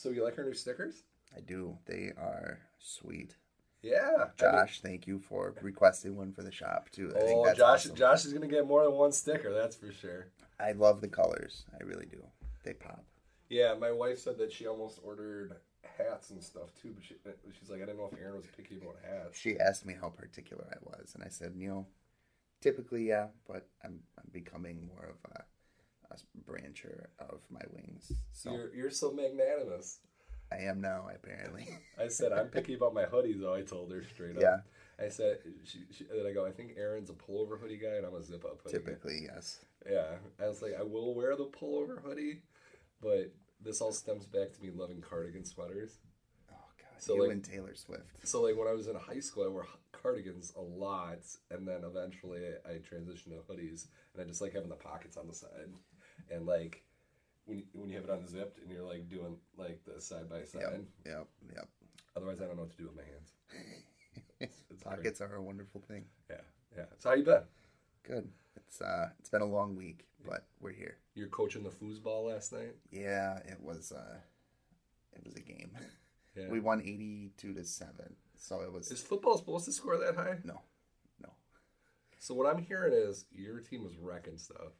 So you like our new stickers? I do. They are sweet. Yeah. Josh, thank you for requesting one for the shop too. I think Oh, that's Josh! awesome. Josh is gonna get more than one sticker. That's for sure. I love the colors. I really do. They pop. Yeah, my wife said that she almost ordered hats and stuff too, but she's like, I didn't know if Aaron was picky about hats. She asked me how particular I was, and I said, typically yeah, but I'm becoming more of a brancher of my wings. So You're so magnanimous. I am now, apparently. I said I'm picky about my hoodies, though. I told her straight up. Yeah. I said then I go. I think Aaron's a pullover hoodie guy, and I'm a zip up hoodie Typically, guy. yes. Yeah, I was like, I will wear the pullover hoodie, but this all stems back to me loving cardigan sweaters. Oh God, So you like, and Taylor Swift. So like when I was in high school, I wore cardigans a lot, and then eventually I transitioned to hoodies, and I just like having the pockets on the side, and like when you have it unzipped and you're like doing like the side by side. Yep. Otherwise, I don't know what to do with my hands. It's Pockets great. are a wonderful thing. Yeah. So how you been? Good. It's been a long week, but we're here. You're coaching the foosball last night. Yeah, it was a game. Yeah. We won 82-7. So it was. Is football supposed to score that high? No. So what I'm hearing is your team was wrecking stuff.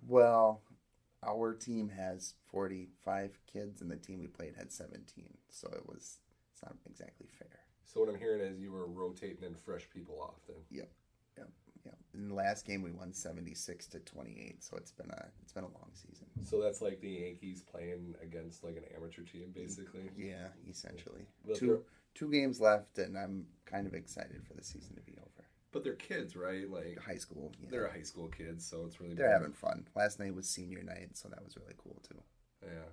Well, our team has 45 kids, and the team we played had 17. So it's not exactly fair. So what I'm hearing is you were rotating in fresh people often. Yep. In the last game, we won 76-28. So it's been a long season. So that's like the Yankees playing against like an amateur team, basically. Yeah, essentially. But Two games left, and I'm kind of excited for the season to be over. But they're kids, right? Like High school. Yeah. they're high school kids, so it's really They're having fun. Last night was senior night, so that was really cool too. Yeah.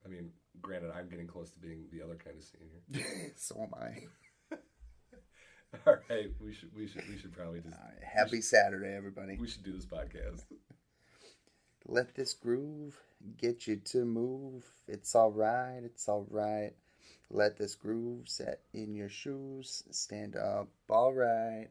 I mean, granted, I'm getting close to being the other kind of senior. So am I. All right, we should probably just. Happy Saturday, everybody. We should do this podcast. Let this groove get you to move. It's all right. It's all right. Let this groove set in your shoes. Stand up. All right.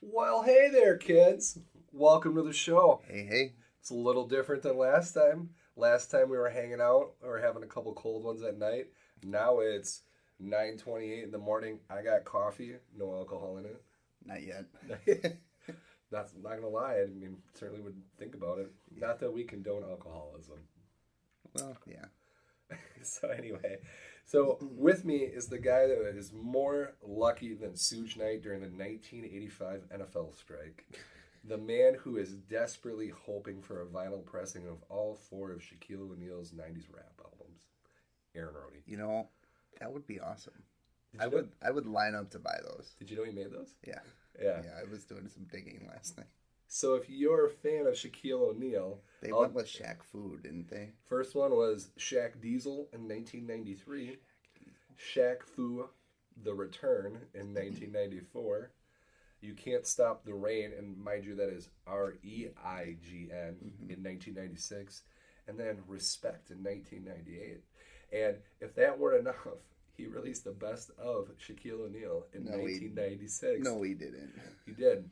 Well, hey there, kids. Welcome to the show. Hey. It's a little different than last time. Last time we were hanging out or having a couple cold ones at night. Now it's 9:28 in the morning. I got coffee, no alcohol in it. Not yet. Not gonna lie. I mean, certainly would think about it. Not that we condone alcoholism. Well, yeah. So anyway, with me is the guy that is more lucky than Suge Knight during the 1985 NFL strike. The man who is desperately hoping for a vinyl pressing of all four of Shaquille O'Neal's 90s rap albums. Aaron Roddy. That would be awesome. Did I would line up to buy those. Did you know he made those? Yeah. Yeah. Yeah, I was doing some digging last night. So if you're a fan of Shaquille O'Neal... They went with Shaq Fu, didn't they? First one was Shaq Diesel in 1993. Shaq Fu, The Return in 1994. You Can't Stop the Rain, and mind you, that is REIGN in 1996. And then Respect in 1998. And if that weren't enough, he released the best of Shaquille O'Neal in 1996. No, he didn't. He did.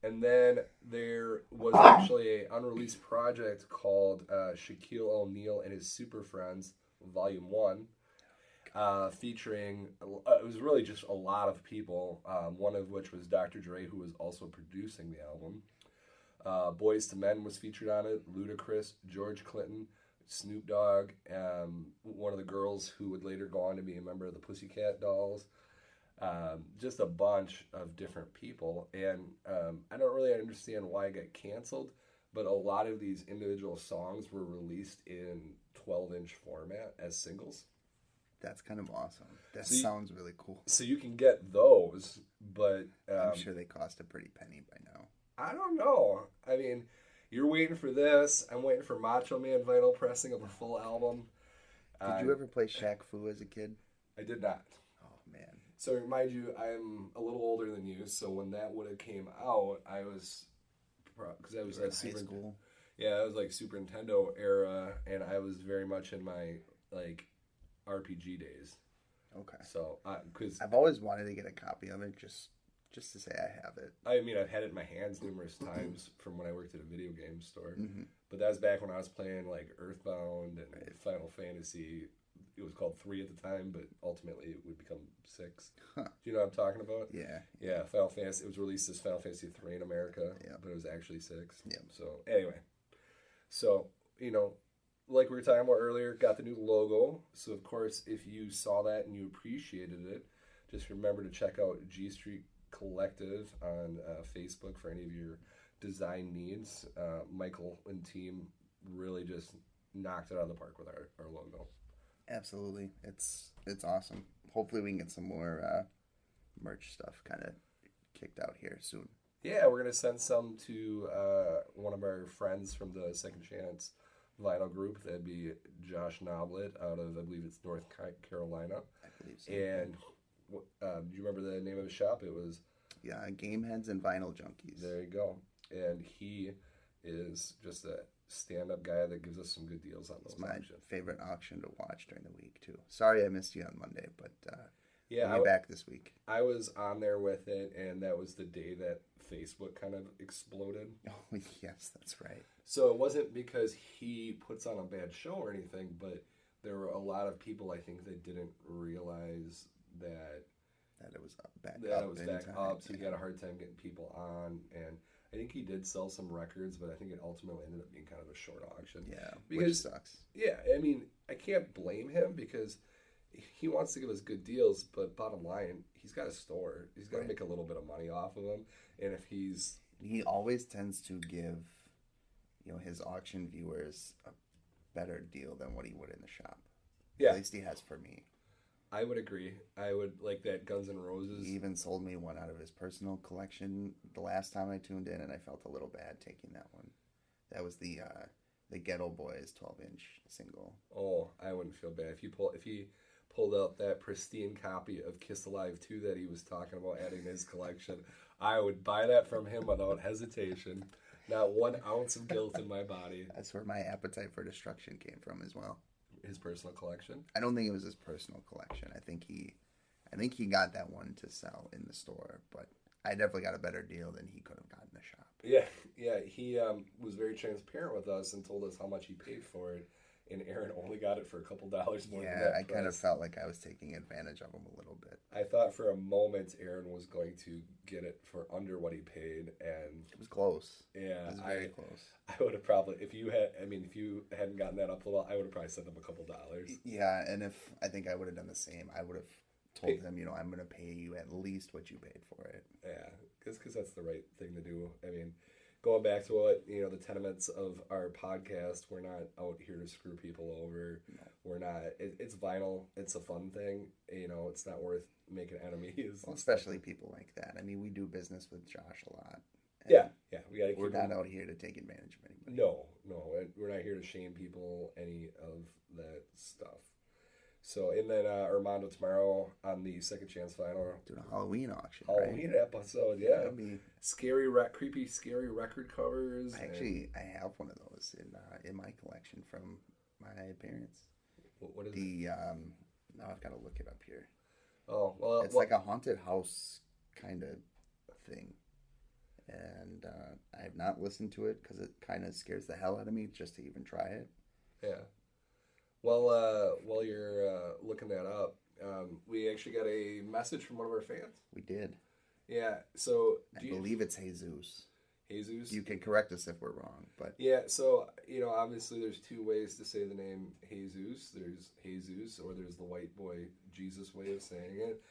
And then there was actually an unreleased project called Shaquille O'Neal and His Super Friends, Volume 1, featuring, it was really just a lot of people, one of which was Dr. Dre, who was also producing the album. Boyz II Men was featured on it, Ludacris, George Clinton, Snoop Dogg, one of the girls who would later go on to be a member of the Pussycat Dolls. Just a bunch of different people, and I don't really understand why it got canceled, but a lot of these individual songs were released in 12-inch format as singles. That's kind of awesome. That sounds really cool. So you can get those, but I'm sure they cost a pretty penny by now. I don't know. I mean, you're waiting for this. I'm waiting for Macho Man vinyl pressing of a full album. Did you ever play Shaq Fu as a kid? I did not. Oh, man. So mind you, I'm a little older than you. So when that would have came out, I was because I was in at high school. Yeah, it was like Super Nintendo era, and I was very much in my like RPG days. Okay. So, because I've always wanted to get a copy of it, just to say I have it. I mean, I've had it in my hands numerous times from when I worked at a video game store. Mm-hmm. But that was back when I was playing like Earthbound and Final Fantasy. It was called 3 at the time, but ultimately it would become 6. Huh. Do you know what I'm talking about? Yeah. Yeah, Final Fantasy. It was released as Final Fantasy 3 in America, Yeah. but it was actually 6. Yeah. So anyway, so like we were talking about earlier, got the new logo. So of course, if you saw that and you appreciated it, just remember to check out G Street Collective on Facebook for any of your design needs. Michael and team really just knocked it out of the park with our logo. Absolutely. It's awesome. Hopefully we can get some more merch stuff kind of kicked out here soon. Yeah, we're gonna send some to one of our friends from the Second Chance vinyl group. That'd be Josh Noblet out of, I believe it's North Carolina. I believe so. And do you remember the name of the shop? It was Yeah, Game Heads and Vinyl Junkies. There you go. And he is just a stand-up guy that gives us some good deals on those It's my auctions. favorite auction to watch during the week too. Sorry I missed you on Monday, but Yeah, we'll be back this week. I was on there with it, and that was the day that Facebook kind of exploded. Oh yes, that's right. So it wasn't because he puts on a bad show or anything, but there were a lot of people, I think, that didn't realize that That it was back that up. it was in back time. up, so he had a hard time getting people on. And I think he did sell some records, but I think it ultimately ended up being kind of a short auction. Yeah, which Because sucks. Yeah, I mean, I can't blame him because he wants to give us good deals, but bottom line, he's got a store. He's got to Right. make a little bit of money off of them. And if he's He always tends to give, his auction viewers a better deal than what he would in the shop. Yeah. At least he has for me. I would agree. I would like that Guns N' Roses. He even sold me one out of his personal collection the last time I tuned in, and I felt a little bad taking that one. That was the Ghetto Boys 12-inch single. Oh, I wouldn't feel bad if he pulled out that pristine copy of Kiss Alive 2 that he was talking about adding to his collection. I would buy that from him without hesitation. Not 1 ounce of guilt in my body. That's where my appetite for destruction came from as well. His personal collection. I don't think it was his personal collection. I think he got that one to sell in the store, but I definitely got a better deal than he could have gotten in the shop. Yeah. He was very transparent with us and told us how much he paid for it, and Aaron only got it for a couple dollars more. Yeah, than that I kind of price. felt like I was taking advantage of him a little bit. I thought for a moment Aaron was going to get it for under what he paid, and It was close. yeah, It was very close. I would have probably if you hadn't gotten that up a lot, I would have probably sent him a couple dollars. Yeah, and I think I would have done the same. I would have told him, I'm going to pay you at least what you paid for it. Yeah, because that's the right thing to do. I mean, going back to what the tenements of our podcast, we're not out here to screw people over. No. We're not. It's vinyl. It's a fun thing. It's not worth making enemies. Well, especially people like that. I mean, we do business with Josh a lot. and Yeah. We gotta keep. We're not them- out here to take advantage of anybody. No, we're not here to shame people. Any of that stuff. So, and then Armando tomorrow on the Second Chance Vinyl Doing a Halloween auction, Halloween episode. Yeah, That'd be, creepy, scary record covers. actually, I have one of those in my collection from my parents. What is it? The now I've got to look it up here. Oh, well, It's like a haunted house kind of thing, and I have not listened to it because it kind of scares the hell out of me just to even try it. yeah. Well, while you're looking that up, we actually got a message from one of our fans. We did. Yeah. So, I believe it's Jesus. Jesus? You can correct us if we're wrong, but Yeah, so, obviously there's 2 ways to say the name Jesus. There's Jesus, or there's the white boy Jesus way of saying it.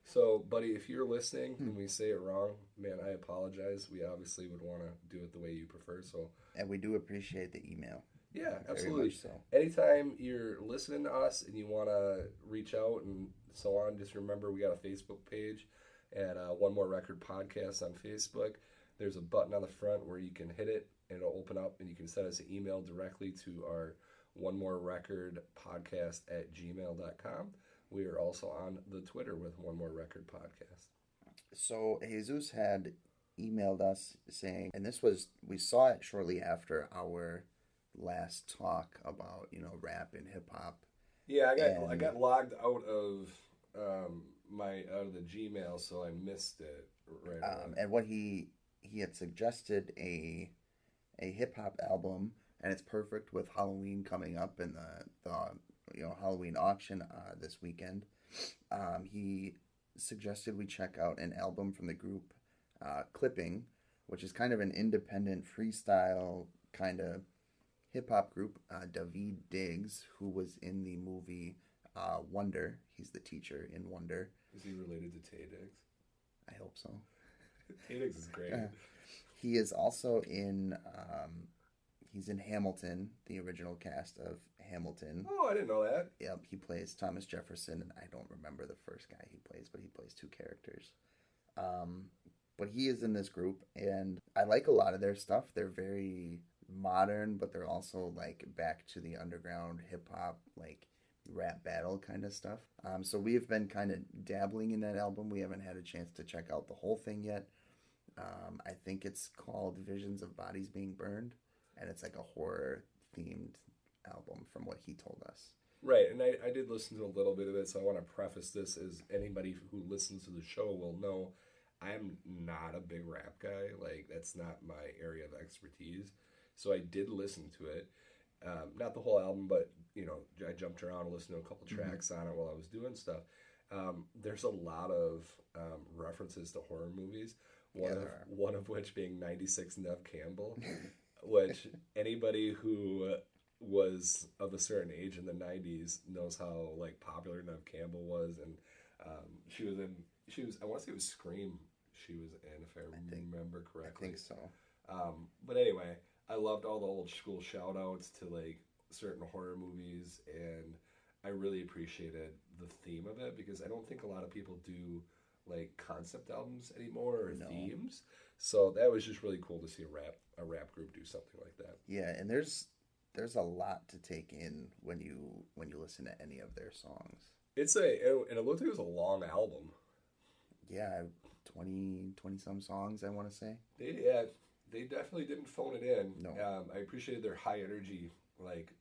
So, buddy, if you're listening and we say it wrong, man, I apologize. We obviously would want to do it the way you prefer. So, and we do appreciate the email. yeah, Very absolutely. much so. Anytime you're listening to us and you want to reach out and so on, just remember we got a Facebook page at One More Record Podcast on Facebook. There's a button on the front where you can hit it and it'll open up and you can send us an email directly to our One More Record Podcast at gmail.com. We are also on the Twitter with One More Record Podcast. So Jesus had emailed us saying, and we saw it shortly after our last talk about, rap and hip hop. Yeah, I And got logged out of out of the Gmail, so I missed it right away. and what he had suggested a hip hop album, and it's perfect with Halloween coming up and the Halloween auction this weekend. He suggested we check out an album from the group Clipping, which is kind of an independent freestyle kind of hip hop group. David Diggs, who was in the movie Wonder, he's the teacher in Wonder. Is he related to Tay Diggs? I hope so. Tay Diggs is great. He is also in. He's in Hamilton, the original cast of Hamilton. Oh, I didn't know that. Yep, he plays Thomas Jefferson, and I don't remember the first guy he plays, but he plays two characters. But he is in this group, and I like a lot of their stuff. They're very modern, but they're also like back to the underground hip hop, like rap battle kind of stuff. So we've been kind of dabbling in that album. We haven't had a chance to check out the whole thing yet. I think it's called Visions of Bodies Being Burned, and it's like a horror themed album from what he told us. Right, and I did listen to a little bit of it, so I want to preface this as anybody who listens to the show will know I'm not a big rap guy. Like, that's not my area of expertise. So I did listen to it. Not the whole album, but, I jumped around and listened to a couple tracks on it while I was doing stuff. There's a lot of references to horror movies. One of which being 96 Nev Campbell, which anybody who was of a certain age in the 90s knows how like popular Nev Campbell was, and she was I want to say it was Scream she was in, if I remember correctly. I think so. But anyway, I loved all the old school shout outs to like certain horror movies, and I really appreciated the theme of it because I don't think a lot of people do like concept albums anymore or themes. So that was just really cool to see a rap group do something like that. Yeah, and there's a lot to take in when you listen to any of their songs. And it looked like it was a long album. Yeah, 20 some songs, I want to say. They definitely didn't phone it in. No. I appreciated their high energy like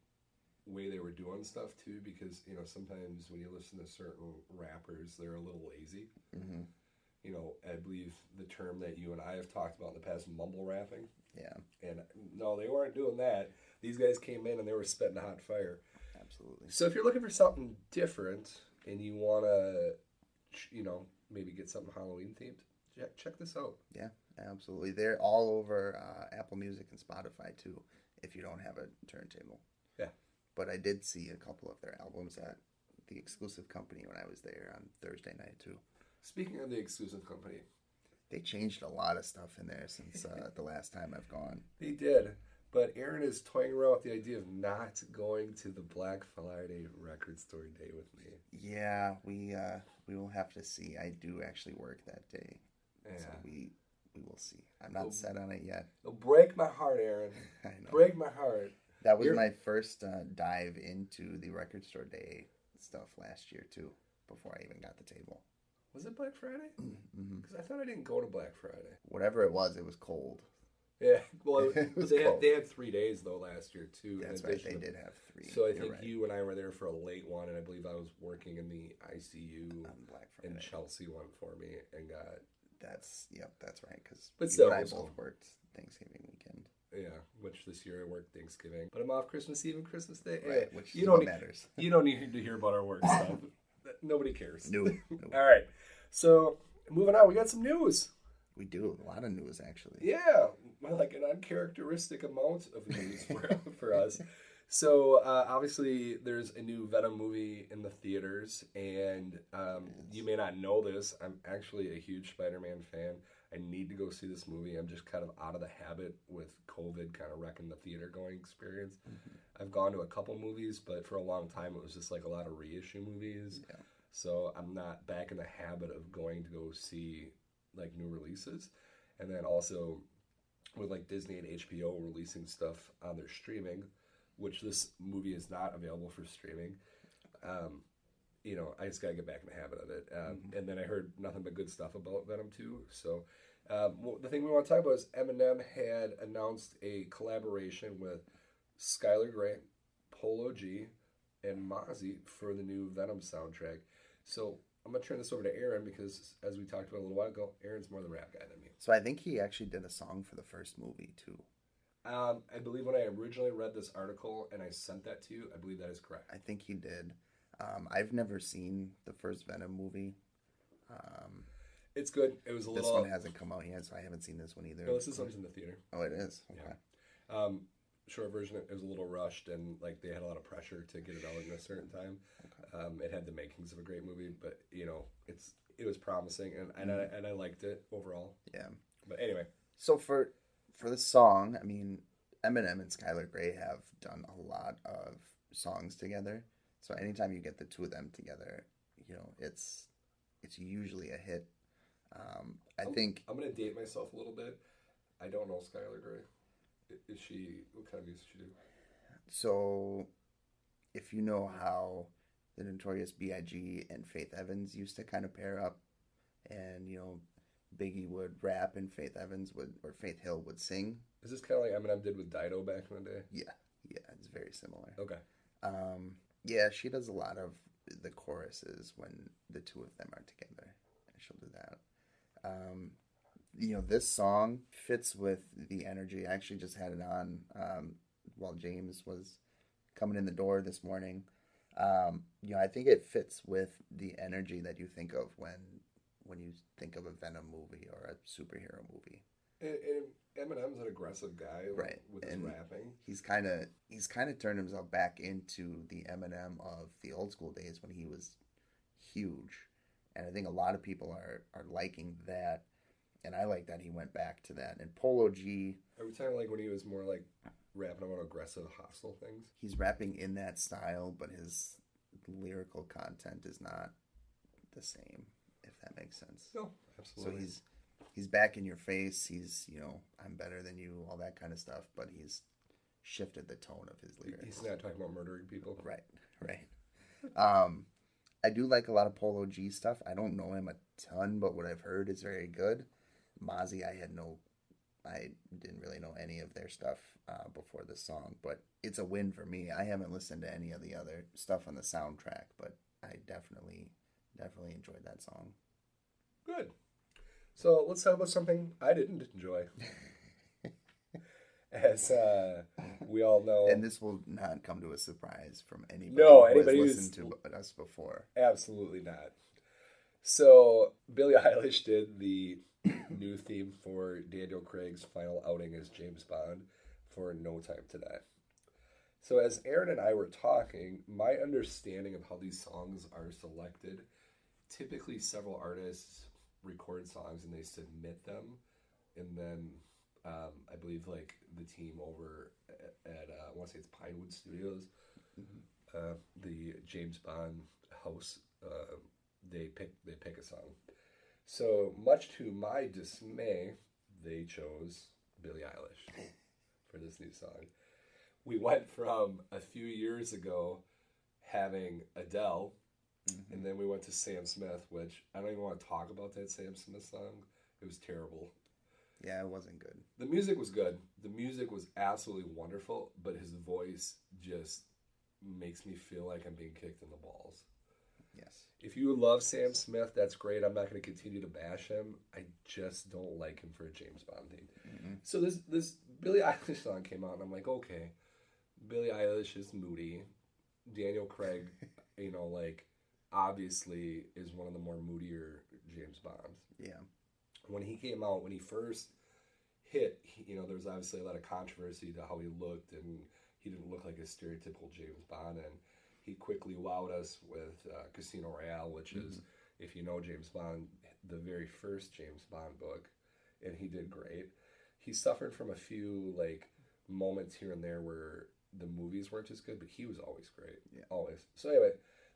way they were doing stuff too, because sometimes when you listen to certain rappers, they're a little lazy. Mm-hmm. I believe the term that you and I have talked about in the past, mumble rapping. Yeah. And no, they weren't doing that. These guys came in and they were spitting hot fire. Absolutely. So if you're looking for something different and you want to, maybe get something Halloween themed, check this out. Yeah, absolutely. They're all over Apple Music and Spotify too, if you don't have a turntable. Yeah. But I did see a couple of their albums at the Exclusive Company when I was there on Thursday night too. Speaking of the Exclusive Company, they changed a lot of stuff in there since the last time I've gone. They did, but Aaron is toying around with the idea of not going to the Black Friday record store day with me. Yeah, we will have to see. I do actually work that day, so we will see. I'm not set on it yet. It'll break my heart, Aaron. I know. Break my heart. That was my first dive into the record store day stuff last year too, before I even got the table. Was it Black Friday? Mm-hmm. Because I thought I didn't go to Black Friday. Whatever it was cold. Yeah, well, cold. They had 3 days though last year too. That's right, they did have 3. So I think you and I were there for a late one, and I believe I was working in the ICU on Black Friday. and Chelsea one for me and got. That's right, because you and I both worked Thanksgiving weekend. Yeah, which this year I worked Thanksgiving, but I'm off Christmas Eve and Christmas Day. Right, which matters. You don't need to hear about our work stuff. Nobody cares. No. All right, so moving on, we got some news. We do a lot of news actually. Yeah, like an uncharacteristic amount of news for us. So obviously, there's a new Venom movie in the theaters, and you may not know this. I'm actually a huge Spider-Man fan. I need to go see this movie. I'm just kind of out of the habit with COVID kind of wrecking the theater going experience. Mm-hmm. I've gone to a couple movies, but for a long time it was just like a lot of reissue movies. Yeah. So I'm not back in the habit of going to go see like new releases. And then also with like Disney and HBO releasing stuff on their streaming, which this movie is not available for streaming. I just got to get back in the habit of it. And then I heard nothing but good stuff about Venom 2. So Well, the thing we want to talk about is Eminem had announced a collaboration with Skylar Grey, Polo G, and Mozzie for the new Venom soundtrack. So I'm gonna turn this over to Aaron because, as we talked about a little while ago, Aaron's more the rap guy than me. So I think he actually did a song for the first movie too. I believe when I originally read this article and I sent that to you, I believe that is correct. I think he did. I've never seen the first Venom movie. It's good. It was a This little. one hasn't come out yet, so I haven't seen this one either. No, this is something in the theater. Oh, it is. Okay. Um, Short version, it was a little rushed and like they had a lot of pressure to get it out in a certain time. It had the makings of a great movie, but it was promising and I liked it overall. Yeah. But anyway, So for the song, I mean, Eminem and Skylar Grey have done a lot of songs together. So anytime you get the two of them together, it's usually a hit. I think I'm gonna date myself a little bit. I don't know Skylar Grey. Is she? What kind of music does she do? so. If you know how the Notorious B.I.G. and Faith Evans used to kind of pair up, and Biggie would rap and Faith Hill would sing. Is this kind of like Eminem did with Dido back in the day? Yeah, it's very similar. Okay. Yeah, she does a lot of the choruses when the two of them are together. She'll do that. This song fits with the energy. I actually just had it on while James was coming in the door this morning. I think it fits with the energy that you think of when you think of a Venom movie or a superhero movie. And Eminem's an aggressive guy, Right? With his rapping. He's kind of turned himself back into the Eminem of the old school days when he was huge, and I think a lot of people are liking that, and I like that he went back to that. And Polo G, Are we talking like when he was more like rapping about aggressive, hostile things? he's rapping in that style, but his lyrical content is not the same, if that makes sense. No, So absolutely. he's back in your face. He's I'm better than you, all that kind of stuff. But he's shifted the tone of his lyrics. He's not talking about murdering people. Right. I do like a lot of Polo G stuff. I don't know him a ton, but what I've heard is very good. Mozzie, I didn't really know any of their stuff before this song, but it's a win for me. I haven't listened to any of the other stuff on the soundtrack, but I definitely enjoyed that song. Good. So let's talk about something I didn't enjoy. As we all know, And this will not come to a surprise from anybody No, who anybody has who's- listened to us before. absolutely not. So Billie Eilish did the new theme for Daniel Craig's final outing as James Bond for No Time to Die. So as Aaron and I were talking, my understanding of how these songs are selected, typically several artists record songs and they submit them, and then I believe like the team over at I want to say it's Pinewood Studios, the James Bond house, they pick a song. So much to my dismay, they chose Billie Eilish for this new song. We went from a few years ago having Adele, and then we went to Sam Smith, which I don't even want to talk about that Sam Smith song. It was terrible. Yeah, it wasn't good. The music was good. The music was absolutely wonderful, but his voice just makes me feel like I'm being kicked in the balls. Yes. If you love Sam Smith, that's great. I'm not going to continue to bash him. I just don't like him for a James Bond theme. Mm-hmm. So this Billie Eilish song came out, and I'm like, okay, Billie Eilish is moody. Daniel Craig, obviously is one of the more moodier James Bonds. Yeah. When he came out, when he first hit, there was obviously a lot of controversy to how he looked, and he didn't look like a stereotypical James Bond, and he quickly wowed us with Casino Royale, which is, if you know James Bond, the very first James Bond book, and he did great. He suffered from a few moments here and there where the movies weren't as good, but he was always great. Yeah. Always. So anyway,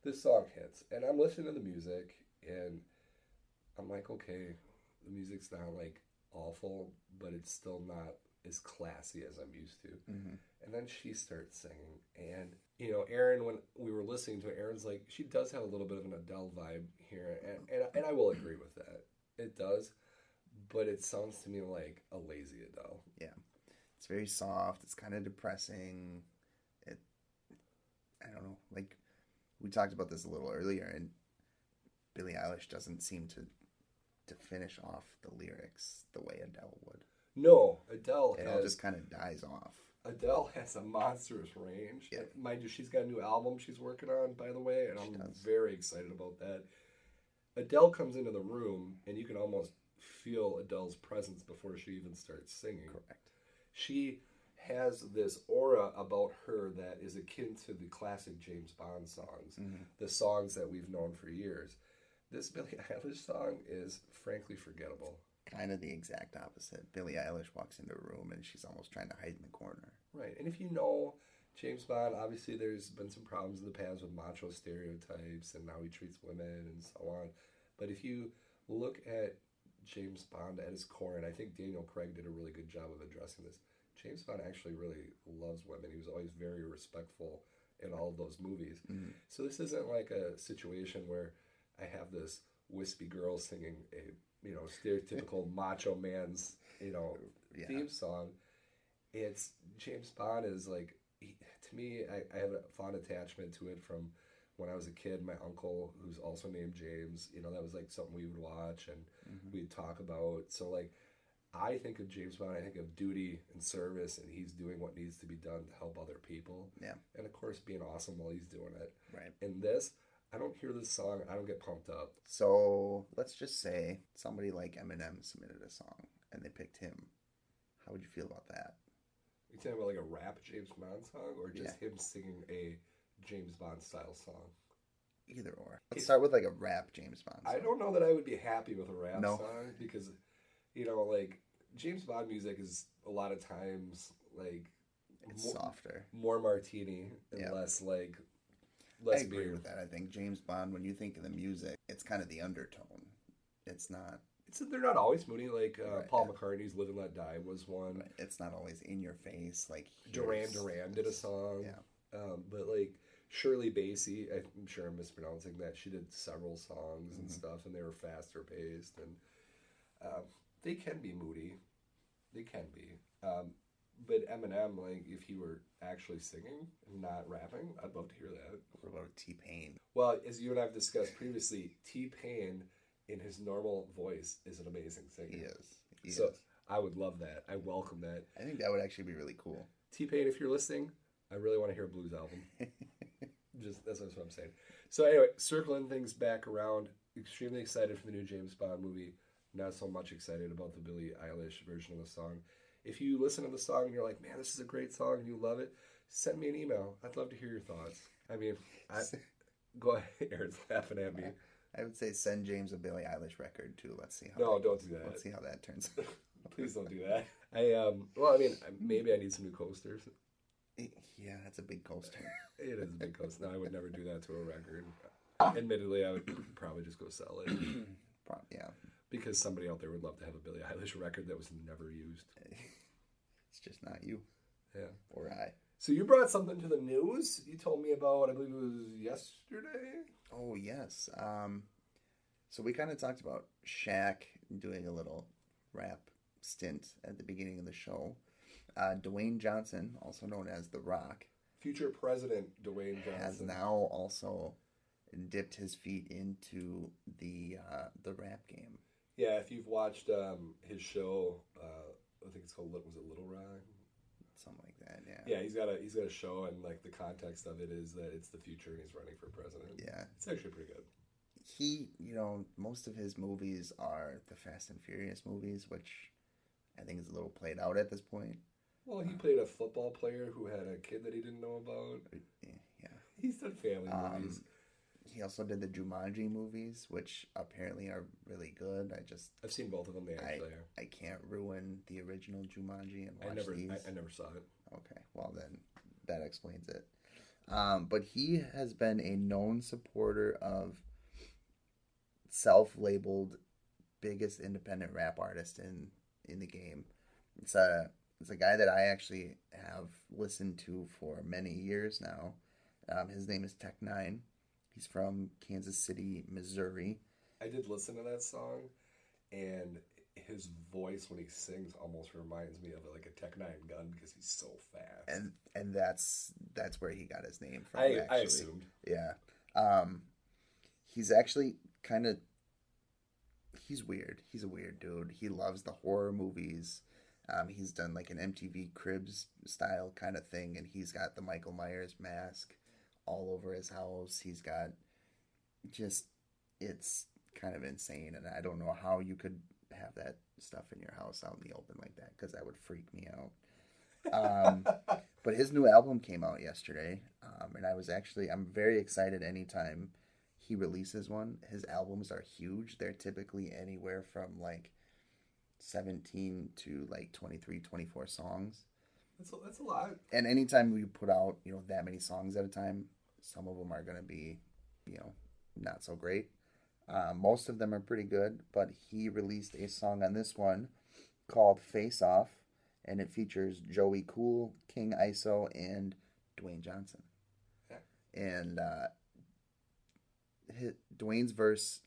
this song hits, and I'm listening to the music, and I'm like, okay, the music's not awful, but it's still not as classy as I'm used to. Mm-hmm. And then she starts singing, and Aaron, when we were listening to it, Aaron's like, she does have a little bit of an Adele vibe here, and I will agree with that. It does, but it sounds to me like a lazy Adele. Yeah. It's very soft. It's kind of depressing. It, I don't know. Like, we talked about this a little earlier, and Billie Eilish doesn't seem to finish off the lyrics the way Adele would. No, Adele It has all just kind of dies off. Adele has a monstrous range. Yeah. Mind you, she's got a new album she's working on, by the way, and She I'm does. very excited about that. Adele comes into the room, and you can almost feel Adele's presence before she even starts singing. Correct. She has this aura about her that is akin to the classic James Bond songs, the songs that we've known for years. This Billie Eilish song is frankly forgettable. Kind of the exact opposite. Billie Eilish walks into a room and she's almost trying to hide in the corner. Right, and if you know James Bond, obviously there's been some problems in the past with macho stereotypes and how he treats women and so on. But if you look at James Bond at his core, and I think Daniel Craig did a really good job of addressing this, James Bond actually really loves women. He was always very respectful in all of those movies. So this isn't like a situation where I have this wispy girl singing a stereotypical macho man's Yeah. theme song. It's James Bond is like to me. I have a fond attachment to it from when I was a kid. My uncle, who's also named James, that was like something we would watch and we'd talk about. So like, I think of James Bond. I think of duty and service, and he's doing what needs to be done to help other people. Yeah. And of course, being awesome while he's doing it. Right. In this, I don't hear this song. I don't get pumped up. So let's just say somebody like Eminem submitted a song and they picked him. How would you feel about that? You talking about like a rap James Bond song, or just Yeah. him singing a James Bond style song? Either or. Let's start with like a rap James Bond song. I don't know that I would be happy with a rap No. song because, like James Bond music is a lot of times like It's softer. more martini and Yeah. less I agree beer. with that. I think James Bond, when you think of the music, it's kind of the undertone. It's not. They're not always moody. Like Right, Paul yeah. McCartney's "Live and Let Die" was one. It's not always in your face. Like Duran here's Duran did a this. song. Yeah. But like Shirley Bassey, I'm sure I'm mispronouncing that. She did several songs and stuff, and they were faster paced, and they can be moody. They can be. But Eminem, like if he were actually singing and not rapping, I'd love to hear that. What about T-Pain? Well, as you and I have discussed previously, T-Pain in his normal voice is an amazing singer. He is. He So is. I would love that. I welcome that. I think that would actually be really cool. T-Pain, if you're listening, I really want to hear a blues album. That's what I'm saying. So anyway, circling things back around, extremely excited for the new James Bond movie. Not so much excited about the Billie Eilish version of the song. If you listen to the song and you're like, man, this is a great song and you love it, send me an email. I'd love to hear your thoughts. I mean, go ahead. Aaron's laughing at me. I would say send James a Billie Eilish record too. Let's see how. No, don't do that. Let's see how that turns out. Please don't do that. Maybe I need some new coasters. Yeah, that's a big coaster. It is a big coaster. No, I would never do that to a record. Admittedly, I would probably just go sell it Yeah, because somebody out there would love to have a Billie Eilish record that was never used. it's just not you Yeah. or I. So you brought something to the news. You told me about, I believe it was yesterday. Oh yes. So we kind of talked about Shaq doing a little rap stint at the beginning of the show. Dwayne Johnson, also known as The Rock, Future President Dwayne Johnson. has now also dipped his feet into the rap game. Yeah, if you've watched his show, I think it's called was it Little Rock? Something like that, yeah. Yeah, he's got a show, and like the context of it is that it's the future and he's running for president. Yeah. It's actually pretty good. He, most of his movies are the Fast and Furious movies, which I think is a little played out at this point. Well, he played a football player who had a kid that he didn't know about. Yeah. He's done family movies. He also did the Jumanji movies, which apparently are really good. I've seen both of them. They actually are. I can't ruin the original Jumanji and watch these. I never saw it. Okay, well then that explains it. But he has been a known supporter of self-labeled biggest independent rap artist in the game. It's a guy that I actually have listened to for many years now. His name is Tech9. He's from Kansas City, Missouri. I did listen to that song, and his voice when he sings almost reminds me of like a Tech Nine gun because he's so fast. And that's where he got his name from. I assumed. Yeah. He's actually kind of he's weird. He's a weird dude. He loves the horror movies. He's done like an MTV Cribs style kind of thing, and he's got the Michael Myers mask all over his house. He's got just it's kind of insane, and I don't know how you could have that stuff in your house out in the open like that because that would freak me out. But his new album came out yesterday, and I'm very excited anytime he releases one. His albums are huge. They're typically anywhere from like 17 to like 23, 24 songs. That's a lot. And anytime we put out, that many songs at a time, some of them are going to be, not so great. Most of them are pretty good, but he released a song on this one called Face Off, and it features Joey Cool, King ISO, and Dwayne Johnson. Yeah. And Dwayne's verse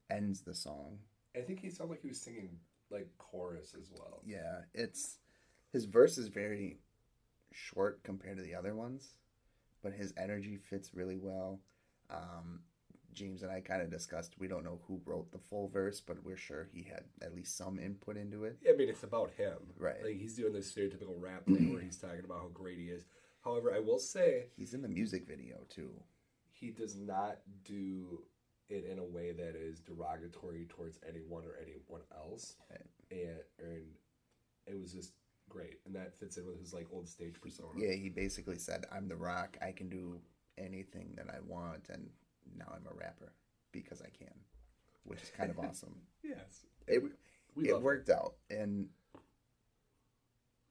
ends the song. I think he sounded like he was singing like chorus as well. Yeah, his verse is very short compared to the other ones, but his energy fits really well. James and I kind of discussed, we don't know who wrote the full verse, but we're sure he had at least some input into it. I mean, it's about him. Right. Like, he's doing this stereotypical rap thing where he's talking about how great he is. However, I will say... He's in the music video, too. He does not do it in a way that is derogatory towards anyone or anyone else. Right. And it was just great. And that fits in with his, like, old stage persona. Yeah, he basically said, I'm The Rock. I can do anything that I want, and... now I'm a rapper because I can, which is kind of awesome. Yes. It worked out. And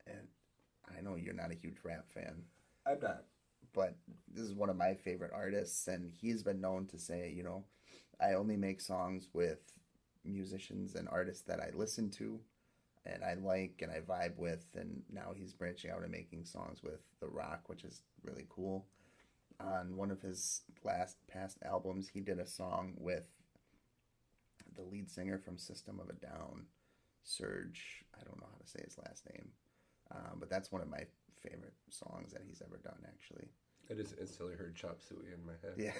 I know you're not a huge rap fan. I'm not. But this is one of my favorite artists, and he's been known to say, I only make songs with musicians and artists that I listen to and I like and I vibe with, and now he's branching out and making songs with The Rock, which is really cool. On one of his past albums, he did a song with the lead singer from System of a Down, Serge. I don't know how to say his last name, but that's one of my favorite songs that he's ever done, actually. I just instantly heard Chop Suey in my head. Yeah.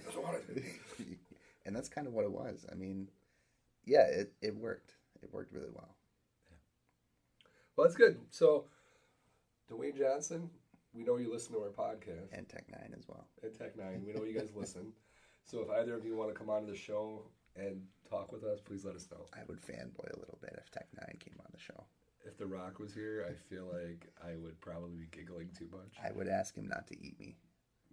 That's what I wanted. And that's kind of what it was. I mean, yeah, it worked. It worked really well. Yeah. Well, that's good. So, Dwayne Johnson... we know you listen to our podcast. And Tech Nine as well. And Tech Nine. We know you guys listen. So if either of you want to come on to the show and talk with us, please let us know. I would fanboy a little bit if Tech Nine came on the show. If The Rock was here, I feel like I would probably be giggling too much. I would ask him not to eat me.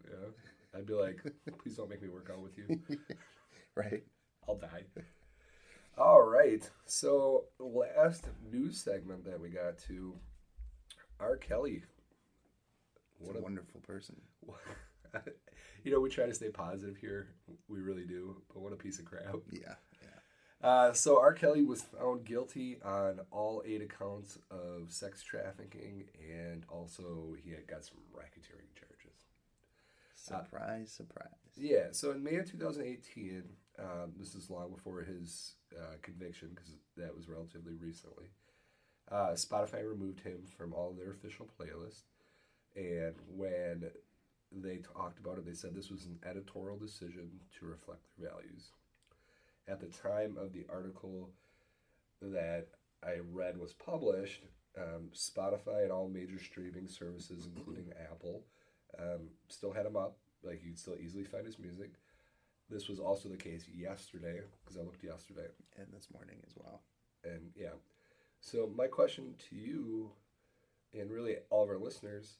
Yeah. I'd be like, please don't make me work out with you. Right. I'll die. All right. So last news segment that we got to, R. Kelly. What a wonderful person. We try to stay positive here. We really do. But what a piece of crap. Yeah. So R. Kelly was found guilty on all 8 accounts of sex trafficking, and also he had got some racketeering charges. Surprise. Yeah. So in May of 2018, this is long before his conviction, because that was relatively recently, Spotify removed him from all their official playlists. And when they talked about it, they said this was an editorial decision to reflect their values. At the time of the article that I read was published, Spotify and all major streaming services, including Apple, still had him up. Like, you'd still easily find his music. This was also the case yesterday, because I looked yesterday. And this morning as well. And, yeah. So my question to you, and really all of our listeners,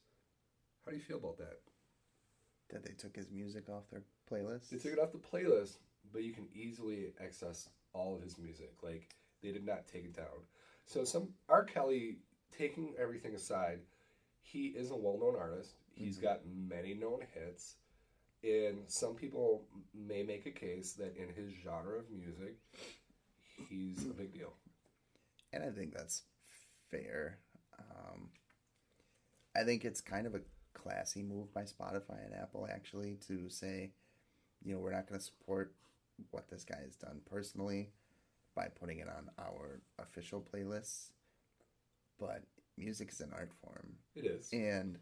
how do you feel about that? That they took his music off their playlist? They took it off the playlist, but you can easily access all of his music. Like, they did not take it down. So R. Kelly, taking everything aside, he is a well-known artist. He's got many known hits. And some people may make a case that in his genre of music, he's a big deal. And I think that's fair. I think it's kind of a classy move by Spotify and Apple, actually, to say, we're not going to support what this guy has done personally by putting it on our official playlists, but music is an art form, It is. and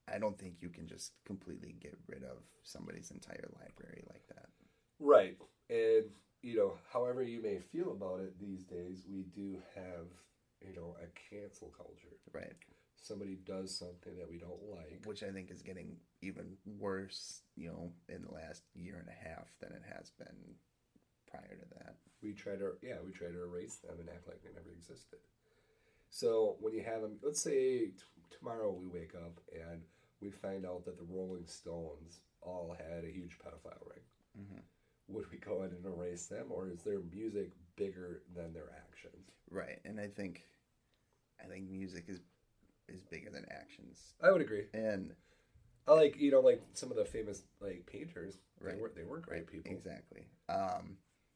I don't think you can just completely get rid of somebody's entire library like that. Right. And, however you may feel about it these days, we do have, a cancel culture. Right. Somebody does something that we don't like. Which I think is getting even worse, in the last year and a half than it has been prior to that. We try to erase them and act like they never existed. So when you have them, let's say tomorrow we wake up and we find out that the Rolling Stones all had a huge pedophile ring. Mm-hmm. Would we go ahead and erase them, or is their music bigger than their actions? Right, and I think music is bigger than actions. I would agree. And I like some of the famous painters. Right. They were great people. Exactly.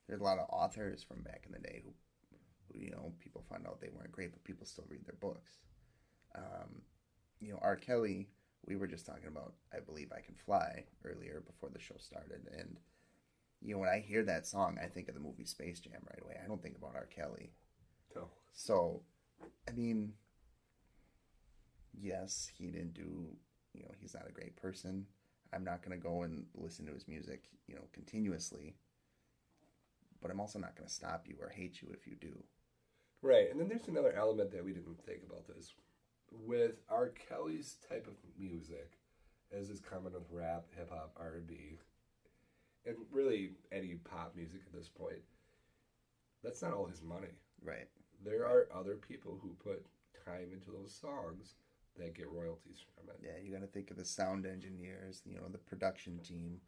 There's a lot of authors from back in the day who people found out they weren't great, but people still read their books. R. Kelly, we were just talking about I Believe I Can Fly earlier before the show started, and when I hear that song, I think of the movie Space Jam right away. I don't think about R. Kelly. No. So, I mean, yes, he didn't do, he's not a great person. I'm not going to go and listen to his music, continuously. But I'm also not going to stop you or hate you if you do. Right, and then there's another element that we didn't think about this. With R. Kelly's type of music, as is common with rap, hip-hop, R&B, and really any pop music at this point, that's not all his money. Right. There are other people who put time into those songs that get royalties from it. Yeah, you got to think of the sound engineers, the production team,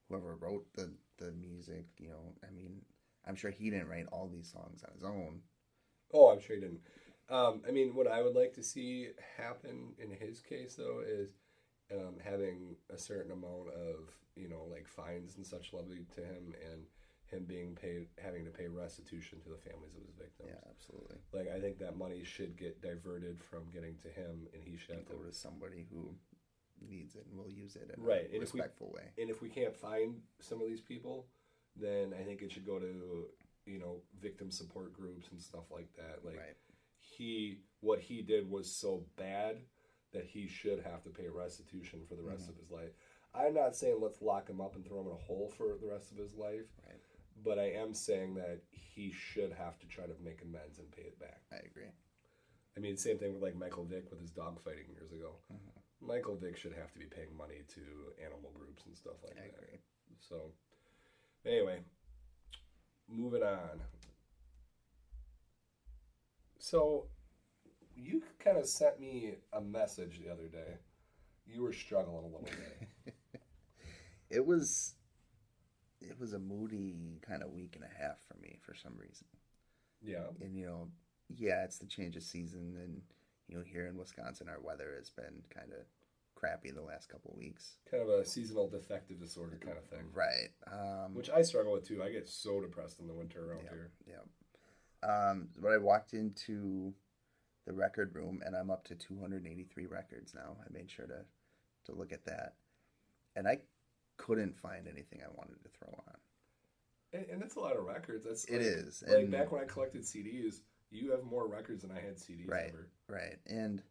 whoever wrote the music, I mean, I'm sure he didn't write all these songs on his own. Oh, I'm sure he didn't. What I would like to see happen in his case, though, is having a certain amount of, fines and such levied to him, and him having to pay restitution to the families of his victims. Yeah, absolutely. I think that money should get diverted from getting to him, and he should have go to somebody who needs it and will use it in a respectful way. And if we can't find some of these people, then I think it should go to victim support groups and stuff like that. Right. What he did was so bad that he should have to pay restitution for the rest of his life. I'm not saying let's lock him up and throw him in a hole for the rest of his life. Right. But I am saying that he should have to try to make amends and pay it back. I agree. I mean, same thing with Michael Vick with his dog fighting years ago. Mm-hmm. Michael Vick should have to be paying money to animal groups and stuff like that. I agree. So, anyway, moving on. So, you kind of sent me a message the other day. You were struggling a little bit. It was a moody kind of week and a half for me for some reason. Yeah. And yeah, it's the change of season, and here in Wisconsin, our weather has been kind of crappy the last couple of weeks. Kind of a seasonal defective disorder kind of thing. Right. Which I struggle with too. I get so depressed in the winter around here. Yeah. But I walked into the record room, and I'm up to 283 records now. I made sure to look at that, and I couldn't find anything I wanted to throw on. And that's a lot of records. It is. And back when I collected CDs, you have more records than I had CDs ever. Right. And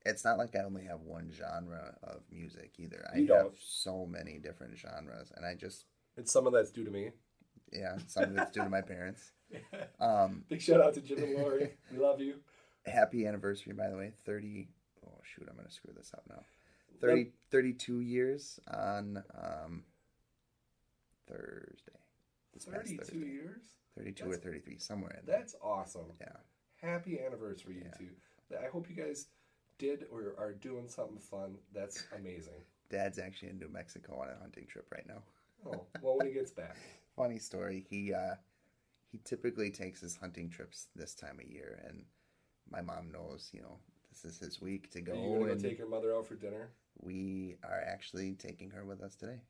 it's not like I only have one genre of music either. I have so many different genres, and And some of that's due to me. Yeah, some of it's due to my parents. Big shout out to Jim and Lori. We love you. Happy anniversary, by the way. 30. Oh, shoot, I'm going to screw this up now. 32 years on Thursday. 32 years? 32 or 33, somewhere in there. That's awesome. Yeah. Happy anniversary, you two. I hope you guys did or are doing something fun. That's amazing. Dad's actually in New Mexico on a hunting trip right now. Oh, well, when he gets back. Funny story. He typically takes his hunting trips this time of year, and my mom knows, this is his week to go. Are you going to go take your mother out for dinner? We are actually taking her with us today.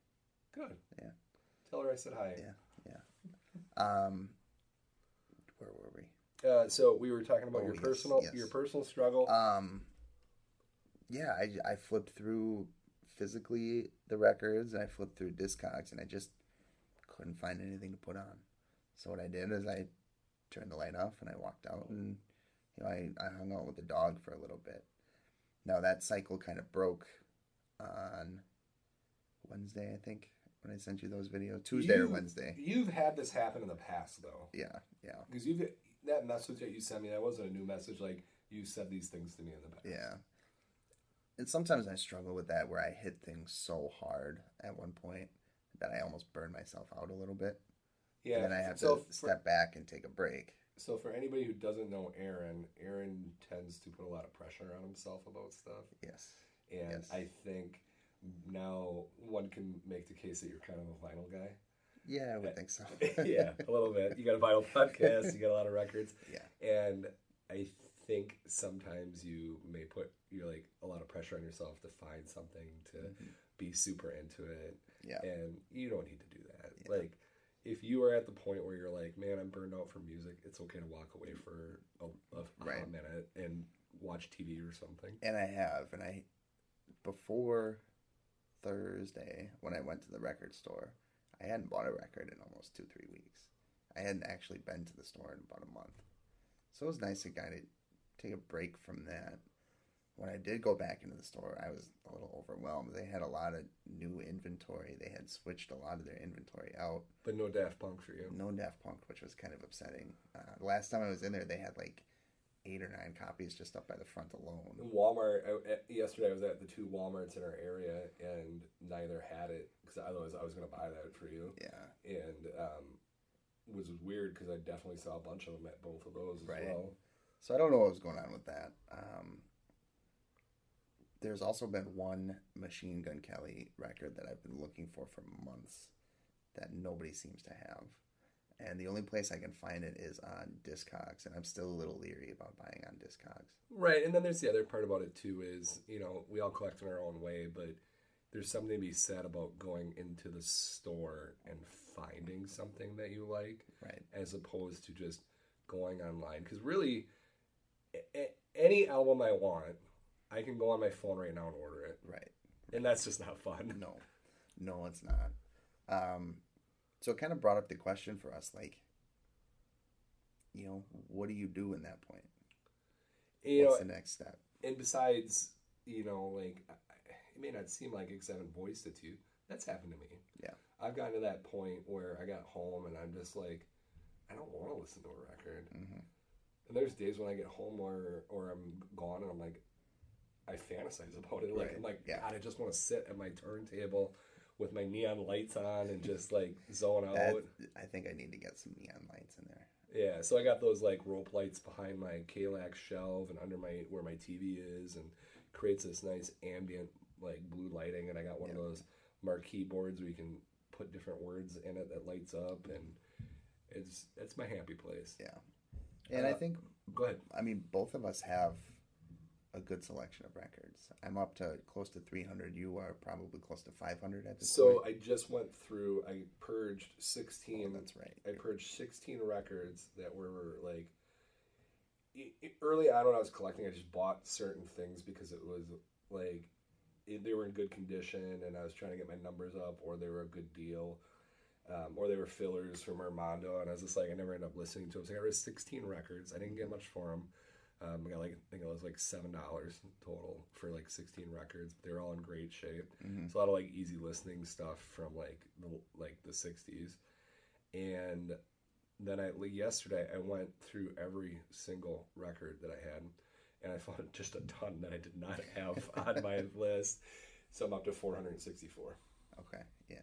Good. Yeah. Tell her I said hi. Yeah. Where were we? So we were talking about your personal struggle. Yeah, I flipped through physically the records, and I flipped through Discogs, and I just couldn't find anything to put on. So what I did is I turned the light off and I walked out and I hung out with the dog for a little bit. Now that cycle kind of broke on Wednesday, I think, when I sent you those videos. Tuesday or Wednesday. You've had this happen in the past, though. Yeah. Because that message that you sent me, that wasn't a new message. Like, you said these things to me in the past. Yeah. And sometimes I struggle with that where I hit things so hard at one point that I almost burn myself out a little bit. Yeah. And then I have to step back and take a break. So for anybody who doesn't know Aaron tends to put a lot of pressure on himself about stuff. Yes. And yes. I think now one can make the case that you're kind of a vinyl guy. Yeah, I would think so. Yeah, a little bit. You got a vinyl podcast, you got a lot of records. Yeah. And I think sometimes you may put a lot of pressure on yourself to find something to be super into it. Yeah. And you don't need to do that. Yeah. Like, if you are at the point where you're like, man, I'm burned out from music, it's okay to walk away for a minute and watch TV or something. And I have. And before Thursday, when I went to the record store, I hadn't bought a record in almost 2-3 weeks. I hadn't actually been to the store in about a month. So it was nice to kind of take a break from that. When I did go back into the store, I was a little overwhelmed. They had a lot of new inventory. They had switched a lot of their inventory out. But no Daft Punk for you. No Daft Punk, which was kind of upsetting. The last time I was in there, they had like 8 or 9 copies just up by the front alone. Walmart, yesterday I was at the 2 Walmarts in our area, and neither had it, because otherwise I was going to buy that for you. Yeah. And it was weird, because I definitely saw a bunch of them at both of those as well. So I don't know what was going on with that. There's also been one Machine Gun Kelly record that I've been looking for months that nobody seems to have. And the only place I can find it is on Discogs, and I'm still a little leery about buying on Discogs. Right, and then there's the other part about it too is, we all collect in our own way, but there's something to be said about going into the store and finding something that you like, right, as opposed to just going online. Because really, any album I want, I can go on my phone right now and order it. Right. And that's just not fun. No, it's not. So it kind of brought up the question for us, like, what do you do in that point? What's the next step? And besides, it may not seem like it because I haven't voiced it to you. That's happened to me. Yeah. I've gotten to that point where I got home and I'm just like, I don't want to listen to a record. Mm-hmm. And there's days when I get home or I'm gone and I'm like, I fantasize about it. Like, right. I'm like, yeah. God, I just want to sit at my turntable with my neon lights on and just like zone out. I think I need to get some neon lights in there. Yeah, so I got those like rope lights behind my Kallax shelf and under where my TV is, and creates this nice ambient like blue lighting. And I got one of those marquee boards where you can put different words in it that lights up, and it's my happy place. Yeah, and I think go ahead. I mean, both of us have a good selection of records. I'm up to close to 300. You are probably close to 500 at this point. So I just went through, I purged 16. Oh, that's right. I purged 16 records that were like, early on when I was collecting, I just bought certain things because it was like, they were in good condition and I was trying to get my numbers up, or they were a good deal. Or they were fillers from Armando, and I was just like, I never ended up listening to them. So I got 16 records. I didn't get much for them. I got I think it was like $7 total for like 16 records. But they were all in great shape. Mm-hmm. So a lot of like easy listening stuff from like the 60s. And then yesterday I went through every single record that I had, and I found just a ton that I did not have on my list. So I'm up to 464. Okay, yeah.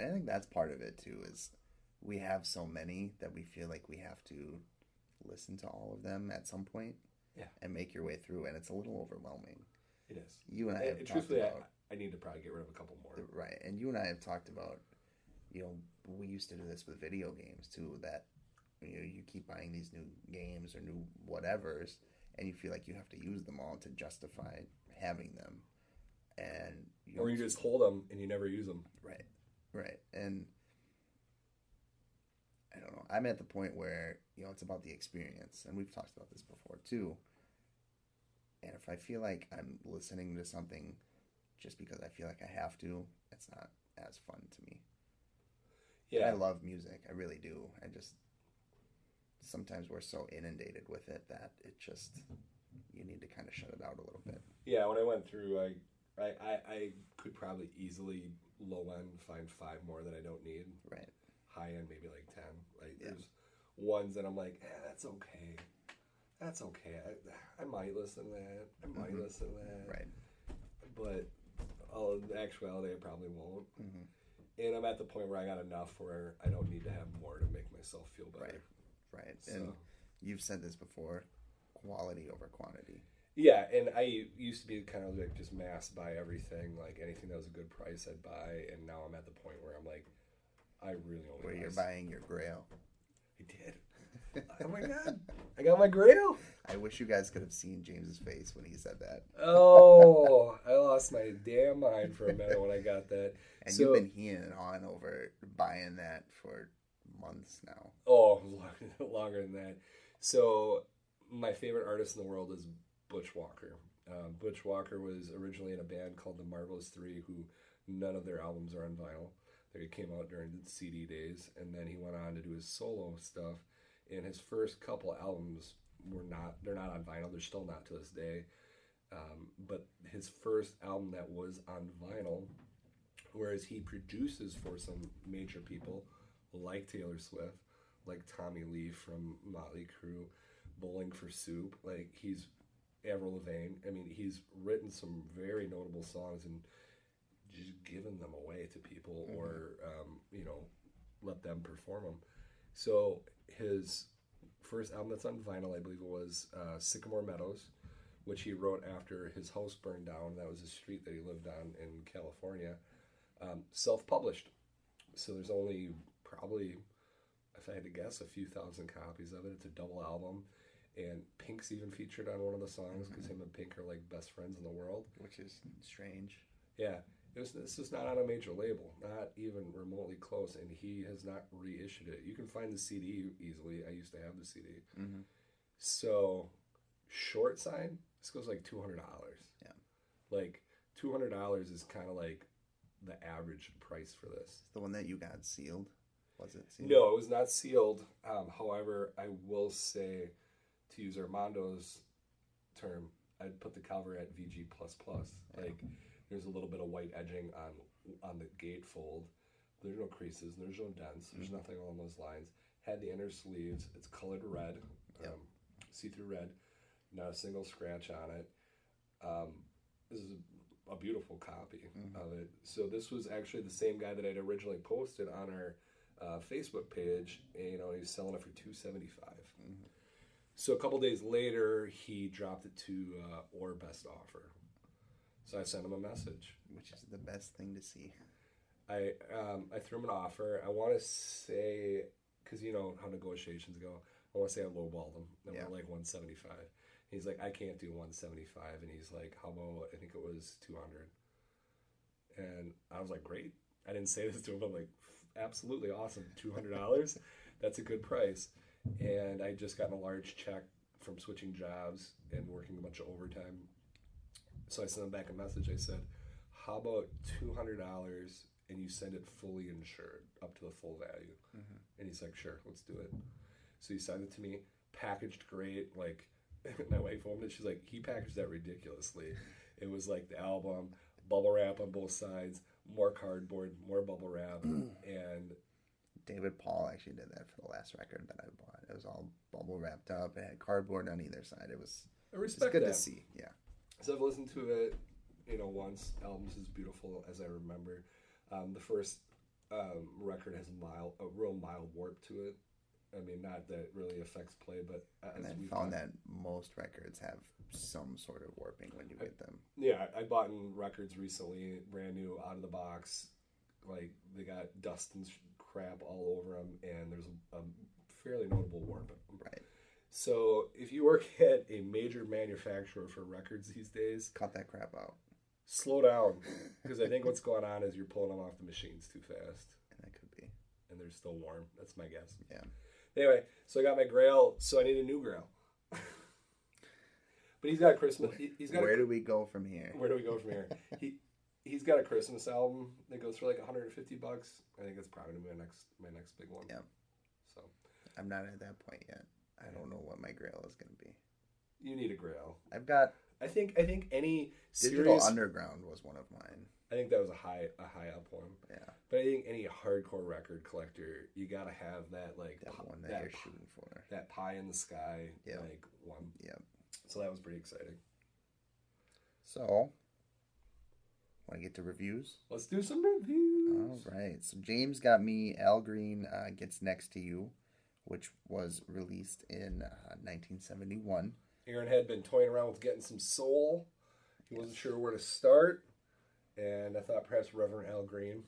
And I think that's part of it too, is we have so many that we feel like we have to listen to all of them at some point, and make your way through, and it's a little overwhelming. It is. You and I have talked about. I need to probably get rid of a couple more. Right, and you and I have talked about, we used to do this with video games too. That you keep buying these new games or new whatevers, and you feel like you have to use them all to justify having them, and or you just hold them and you never use them. Right, and I don't know. I'm at the point where, it's about the experience, and we've talked about this before too. And if I feel like I'm listening to something just because I feel like I have to, it's not as fun to me. Yeah, I love music. I really do. sometimes we're so inundated with it that it just, you need to kind of shut it out a little bit. Yeah, when I went through, I could probably easily low end find 5 more that I don't need. Right. High end maybe like 10. Like there's ones that I'm like, that's okay. That's okay. I might listen to that. I might listen to that. Right. But in actuality, I probably won't. Mm-hmm. And I'm at the point where I got enough where I don't need to have more to make myself feel better. Right. So, and you've said this before, quality over quantity. yeah, and I used to be kind of like just mass buy everything, like anything that was a good price I'd buy, and now I'm at the point where I'm like, I really only Where buy you're buying your Grail. I did. Oh my god, I got my Grail. I wish you guys could have seen James's face when he said that. Oh, I lost my damn mind for a minute when I got that. And you've been heeing and hawing over buying that for months now. Oh, longer than that. So, my favorite artist in the world is Butch Walker. Butch Walker was originally in a band called the Marvelous Three, who none of their albums are on vinyl. They came out during the CD days, and then he went on to do his solo stuff. And his first couple albums they're not on vinyl. They're still not to this day. But his first album that was on vinyl, whereas he produces for some major people like Taylor Swift, like Tommy Lee from Motley Crue, Bowling for Soup, like he's Avril Lavigne. I mean, he's written some very notable songs and just given them away to people, or let them perform them. So his first album that's on vinyl, I believe it was Sycamore Meadows, which he wrote after his house burned down. That was a street that he lived on in California. Self-published. So there's only probably, if I had to guess, a few thousand copies of it. It's a double album. And Pink's even featured on one of the songs because him and Pink are like best friends in the world. Which is strange. Yeah. This is not on a major label, not even remotely close, and he has not reissued it. You can find the CD easily. I used to have the CD. Mm-hmm. So, short sign, this goes like $200. Yeah. Like, $200 is kind of like the average price for this. The one that you got sealed, was it sealed? No, it was not sealed. However, I will say, to use Armando's term, I'd put the cover at VG++. Like, there's a little bit of white edging on the gatefold. There's no creases. There's no dents. There's nothing along those lines. Had the inner sleeves. It's colored red, see-through red. Not a single scratch on it. This is a beautiful copy of it. So this was actually the same guy that I'd originally posted on our Facebook page. And, he's selling it for $275. So a couple days later, he dropped it to or best offer. So I sent him a message. Which is the best thing to see. I threw him an offer. I want to say, because you know how negotiations go, I want to say I lowballed him. I went like 175. He's like, I can't do 175. And he's like, how about, I think it was 200. And I was like, great. I didn't say this to him. I'm like, absolutely awesome. $200. That's a good price. And I just gotten a large check from switching jobs and working a bunch of overtime. So I sent him back a message. I said, how about $200 and you send it fully insured up to the full value? And he's like, sure, let's do it. So he sent it to me, packaged great. Like, my wife opened it. She's like, he packaged that ridiculously. It was like the album, bubble wrap on both sides, more cardboard, more bubble wrap. And David Paul actually did that for the last record that I bought. It was all bubble wrapped up. It had cardboard on either side. It was, I respect good that. to see. Yeah. So I've listened to it, once. Album's as beautiful as I remember. The first record has a real mild warp to it. I mean, not that it really affects play, but And I found that most records have some sort of warping when you get them. Yeah, I bought in records recently, brand new, out of the box. Like, they got dust and crap all over them, and there's a fairly notable warp. Right. So if you work at a major manufacturer for records these days, Cut that crap out. slow down, because I think what's going on is you're pulling them off the machines too fast. And that could be. And they're still warm. That's my guess. Yeah. Anyway, so I got my Grail, so I need a new Grail. But he's got a Christmas. He's got. Where do we go from here? Where do we go from here? He's got a Christmas album that goes for like $150. I think that's probably my next big one. Yeah. So, I'm not at that point yet. I don't know what my grail is going to be. You need a grail. I've got I think any Digital serious. Underground was one of mine. I think that was a high up one. Yeah, But I think any hardcore record collector, you gotta have that like that one that you're shooting for. that pie in the sky Yep. like one. Yep. So that was pretty exciting. So, want to get to reviews? Let's do some reviews. All right. So James got me Al Green Gets Next to You, which was released in 1971. Aaron had been toying around with getting some soul. He wasn't sure where to start, and I thought perhaps Reverend Al Green.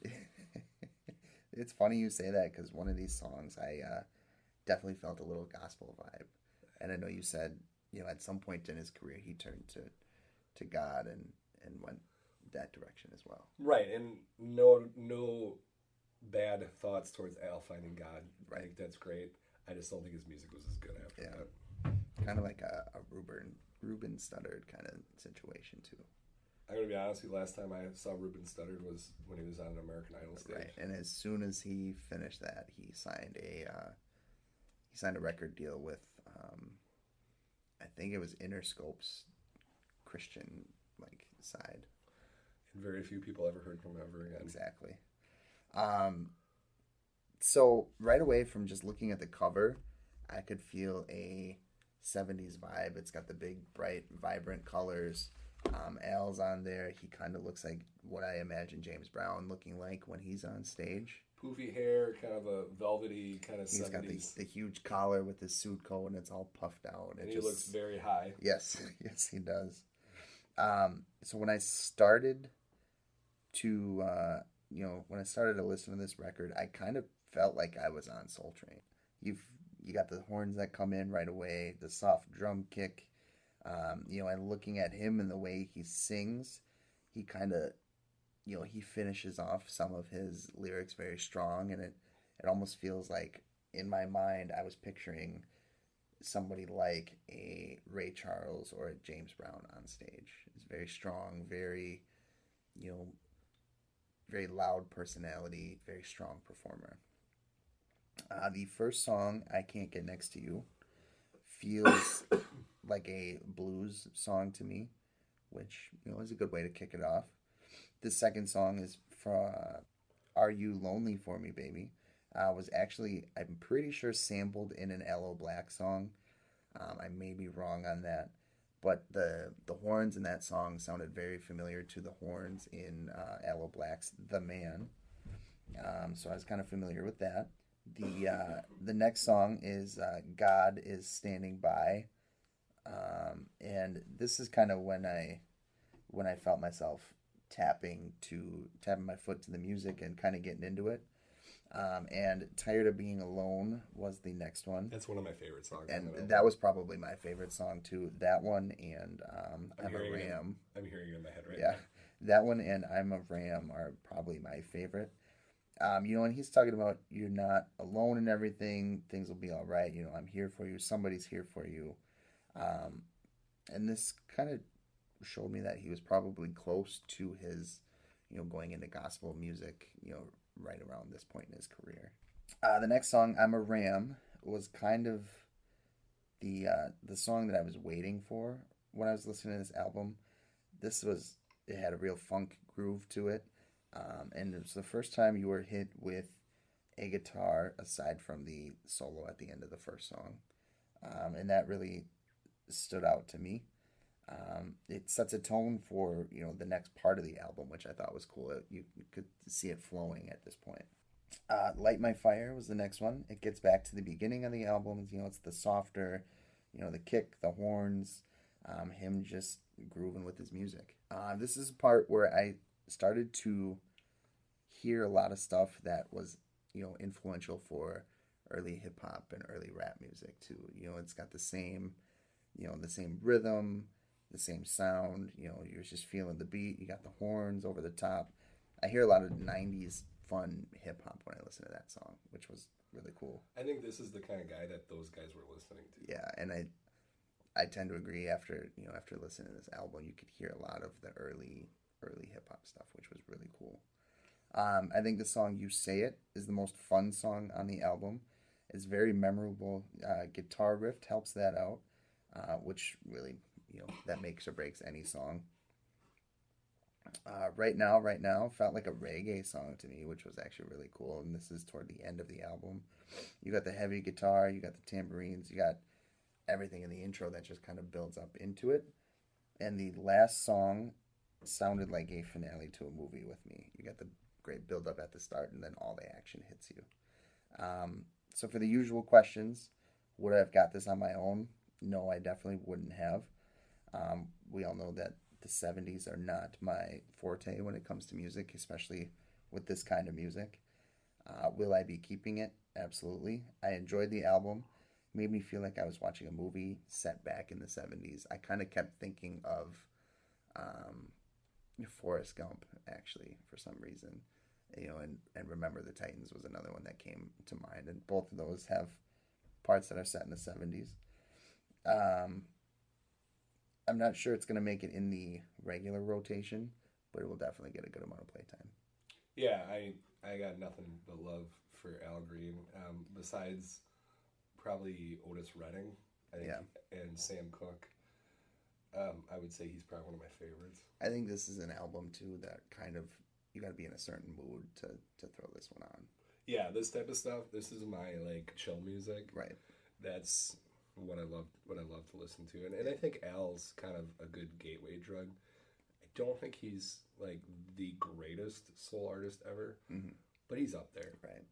It's funny you say that because one of these songs I definitely felt a little gospel vibe. And I know you said, at some point in his career he turned to God and went that direction as well. Right, and no bad thoughts towards Al finding God. Right. I think that's great. I just don't think his music was as good after Yeah. that. Kind of like a Ruben Studdard kind of situation too. I'm gonna be honest with you. Last time I saw Ruben Studdard was when he was on an American Idol stage. Right, and as soon as he finished that, he signed a record deal with I think it was Interscope's Christian side. And very few people ever heard from him ever again. Exactly. So right away from just looking at the cover, I could feel a 70s vibe. It's got the big, bright, vibrant colors. Al's on there. He kind of looks like what I imagine James Brown looking like when he's on stage. Poofy hair, kind of a velvety kind of He's 70s. got the huge collar with his suit coat, and it's all puffed out. And he looks very high. Yes, yes, he does. So when I started to, when I started to listen to this record, I kind of felt like I was on Soul Train. You got the horns that come in right away, the soft drum kick, and looking at him and the way he sings, he kind of, he finishes off some of his lyrics very strong, and it almost feels like in my mind I was picturing somebody like a Ray Charles or a James Brown on stage. It's very strong, very, very loud personality, very strong performer. The first song, I Can't Get Next to You, feels like a blues song to me, which, is a good way to kick it off. The second song is from Are You Lonely For Me, Baby? Was actually, I'm pretty sure, sampled in an Aloe Black song. I may be wrong on that, but the horns in that song sounded very familiar to the horns in Aloe Black's The Man. So I was kind of familiar with that. The next song is God Is Standing By, and this is kind of when I felt myself tapping my foot to the music and kind of getting into it. And Tired of Being Alone was the next one. That's one of my favorite songs. And that was probably my favorite song too. That one and I'm a hearing Ram. I'm hearing it in my head right Yeah, now. that one and I'm a Ram are probably my favorite. And he's talking about you're not alone in everything. Things will be all right. I'm here for you. Somebody's here for you. And this kind of showed me that he was probably close to his, going into gospel music, right around this point in his career. The next song, I'm a Ram, was kind of the song that I was waiting for when I was listening to this album. It had a real funk groove to it. And it was the first time you were hit with a guitar aside from the solo at the end of the first song. And that really stood out to me. It sets a tone for, the next part of the album, which I thought was cool. You could see it flowing at this point. Light My Fire was the next one. It gets back to the beginning of the album. It's the softer, the kick, the horns, him just grooving with his music. This is a part where I started to hear a lot of stuff that was, influential for early hip hop and early rap music too. It's got the same rhythm, the same sound. You're just feeling the beat. You got the horns over the top. I hear a lot of 90s fun hip hop when I listen to that song, which was really cool. I think this is the kind of guy that those guys were listening to. Yeah, and I tend to agree. After listening to this album, you could hear a lot of the early hip hop stuff, which was really cool. I think the song "You Say It" is the most fun song on the album. It's very memorable. Guitar riff helps that out, which really, that makes or breaks any song. Right now felt like a reggae song to me, which was actually really cool. And this is toward the end of the album. You got the heavy guitar, you got the tambourines, you got everything in the intro that just kind of builds up into it. And the last song sounded like a finale to a movie with me. You got the great build up at the start, and then all the action hits you. So for the usual questions, would I have got this on my own? No, I definitely wouldn't have. We all know that the 70s are not my forte when it comes to music, especially with this kind of music. Will I be keeping it? Absolutely. I enjoyed the album. Made me feel like I was watching a movie set back in the 70s. I kind of kept thinking of Forrest Gump, actually, for some reason. And Remember the Titans was another one that came to mind. And both of those have parts that are set in the 70s. I'm not sure it's going to make it in the regular rotation, but it will definitely get a good amount of playtime. Yeah, I got nothing but love for Al Green. Besides probably Otis Redding, I think, and Sam Cooke. I would say he's probably one of my favorites. I think this is an album too that kind of you got to be in a certain mood to throw this one on. Yeah, this type of stuff. This is my like chill music. Right. That's what I love. What I love to listen to, and I think Al's kind of a good gateway drug. I don't think he's like the greatest soul artist ever, but he's up there. Right.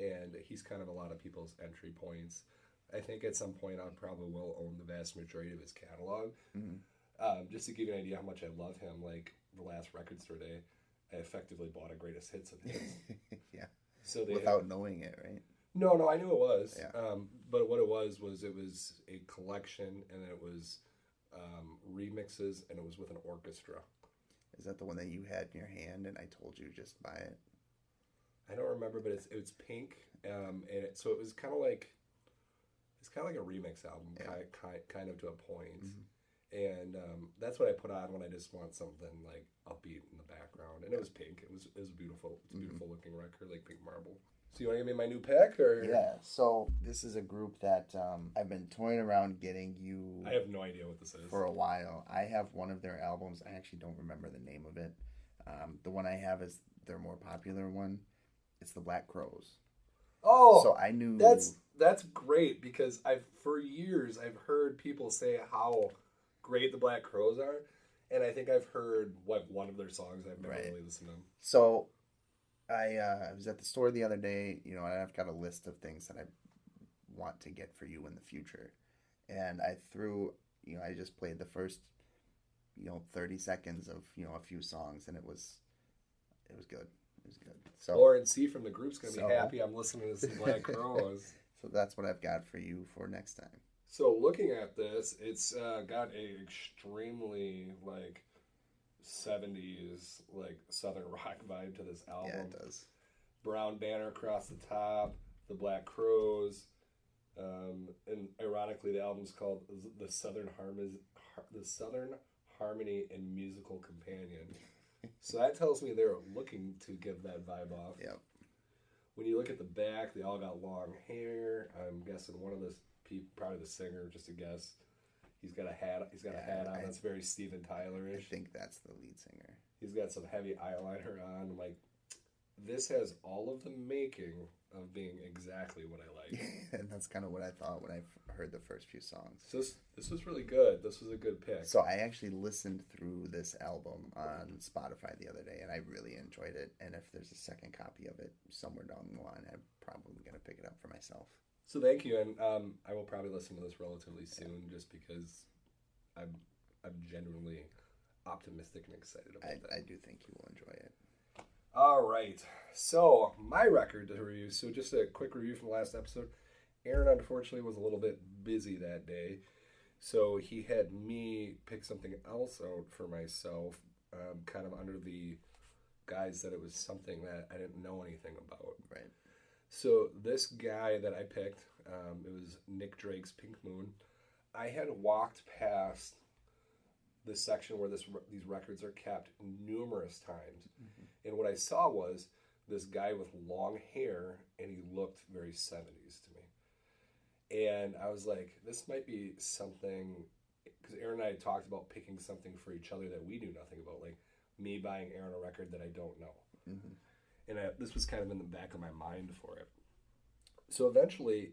And he's kind of a lot of people's entry points. I think at some point I probably will own the vast majority of his catalog. Just to give you an idea how much I love him, like the last record store day, I effectively bought a greatest hits of his. Yeah. So without knowing it, right? No, I knew it was. Yeah. But what it was a collection, and it was remixes, and it was with an orchestra. Is that the one that you had in your hand, and I told you just buy it? I don't remember, but it's pink, and so it was kind of like a remix album, kind of to a point. And that's what I put on when I just want something like upbeat in the background. And it was pink. It was beautiful. It's a beautiful looking record, like pink marble. So you want to give me my new pick, or? Yeah. So this is a group that I've been toying around getting you. I have no idea what this is. For a while. I have one of their albums. I actually don't remember the name of it. The one I have is their more popular one. It's the Black Crowes. Oh, so I knew that's great, because for years I've heard people say how great the Black Crowes are, and I think I've heard like one of their songs. I've never really listened to them. So I was at the store the other day. I've got a list of things that I want to get for you in the future, and I just played the first 30 seconds of a few songs, and it was good. It was good. So Lauren C from the group's gonna be happy I'm listening to some Black Crowes. So that's what I've got for you for next time. So looking at this, it's got a extremely like 70s like southern rock vibe to this album. Yeah, it does. Brown banner across the top, the Black Crowes, and ironically, the album's called the Southern Harmony and Musical Companion. So that tells me they're looking to give that vibe off. Yep. When you look at the back, they all got long hair. I'm guessing one of the people, probably the singer, just a guess. He's got a hat. He's got a hat on. That's very Steven Tyler-ish. I think that's the lead singer. He's got some heavy eyeliner on. Like, this has all of the making of being exactly what I like. And that's kind of what I thought when I heard the first few songs. So this was really good. This was a good pick. So I actually listened through this album on Spotify the other day, and I really enjoyed it. And if there's a second copy of it somewhere down the line, I'm probably going to pick it up for myself. So thank you, and I will probably listen to this relatively soon, just because I'm genuinely optimistic and excited about that. I do think you will enjoy it. All right, so my record to review. So just a quick review from the last episode. Aaron, unfortunately, was a little bit busy that day, so he had me pick something else out for myself, kind of under the guise that it was something that I didn't know anything about. Right. So this guy that I picked, it was Nick Drake's Pink Moon. I had walked past the section where these records are kept numerous times. Mm-hmm. And what I saw was this guy with long hair, and he looked very 70s to me. And I was like, this might be something, because Aaron and I had talked about picking something for each other that we knew nothing about, like me buying Aaron a record that I don't know. Mm-hmm. And this was kind of in the back of my mind for it. So eventually,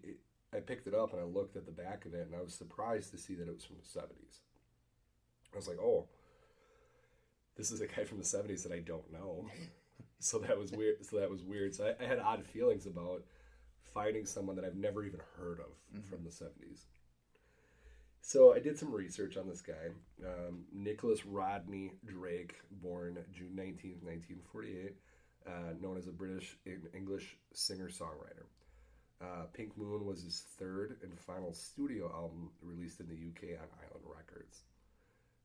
I picked it up and I looked at the back of it, and I was surprised to see that it was from the 70s. I was like, oh, this is a guy from the 70s that I don't know. So that was weird. So I had odd feelings about finding someone that I've never even heard of from the 70s. So I did some research on this guy, Nicholas Rodney Drake, born June 19th, 1948, known as a British English singer-songwriter. Pink Moon was his third and final studio album released in the UK on Island Records.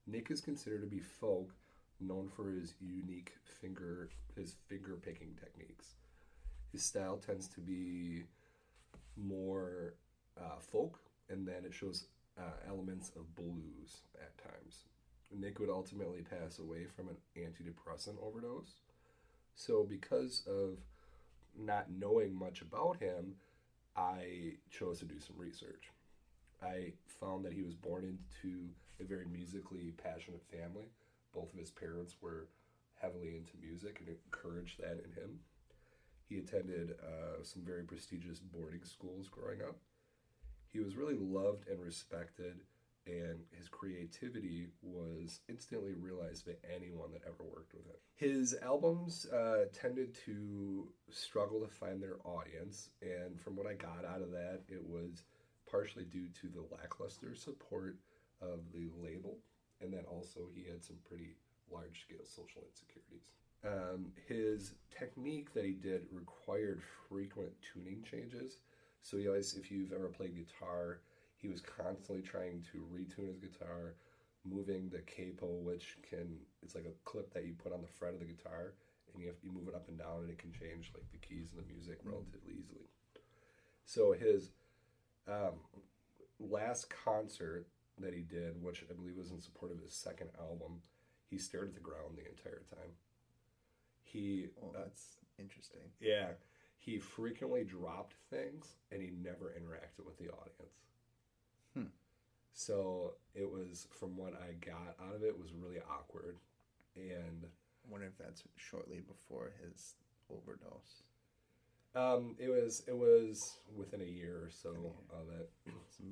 Nick is considered to be folk, known for his unique finger picking techniques. His style tends to be more folk, and then it shows elements of blues at times. Nick would ultimately pass away from an antidepressant overdose. So because of not knowing much about him, I chose to do some research. I found that he was born into a very musically passionate family. Both of his parents were heavily into music and encouraged that in him. He attended some very prestigious boarding schools growing up. He was really loved and respected, and his creativity was instantly realized by anyone that ever worked with him. His albums tended to struggle to find their audience, and from what I got out of that, it was partially due to the lackluster support of the label, and then also he had some pretty large-scale social insecurities. His technique that he did required frequent tuning changes. So he always, if you've ever played guitar, he was constantly trying to retune his guitar, moving the capo, it's like a clip that you put on the fret of the guitar, and you move it up and down, and it can change like the keys in the music relatively easily. So his last concert that he did, which I believe was in support of his second album, he stared at the ground the entire time. That's interesting. Yeah. He frequently dropped things, and he never interacted with the audience. So it was, from what I got out of it, was really awkward. And I wonder if that's shortly before his overdose. It was within a year or so of it. So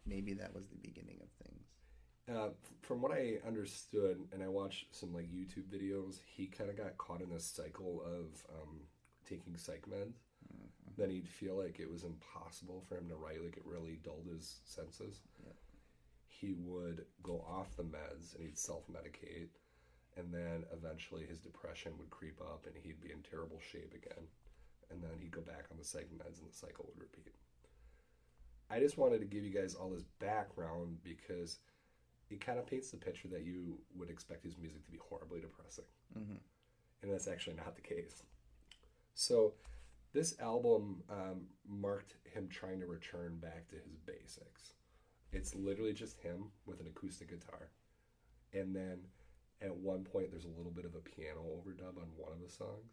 maybe that was the beginning of things. From what I understood, and I watched some like YouTube videos, he kind of got caught in this cycle of taking psych meds. Then he'd feel like it was impossible for him to write, like it really dulled his senses. Yep. He would go off the meds and he'd self-medicate, and then eventually his depression would creep up and he'd be in terrible shape again. And then he'd go back on the psych meds and the cycle would repeat. I just wanted to give you guys all this background because it kind of paints the picture that you would expect his music to be horribly depressing. And that's actually not the case. So this album marked him trying to return back to his basics. It's literally just him with an acoustic guitar. And then at one point, there's a little bit of a piano overdub on one of the songs.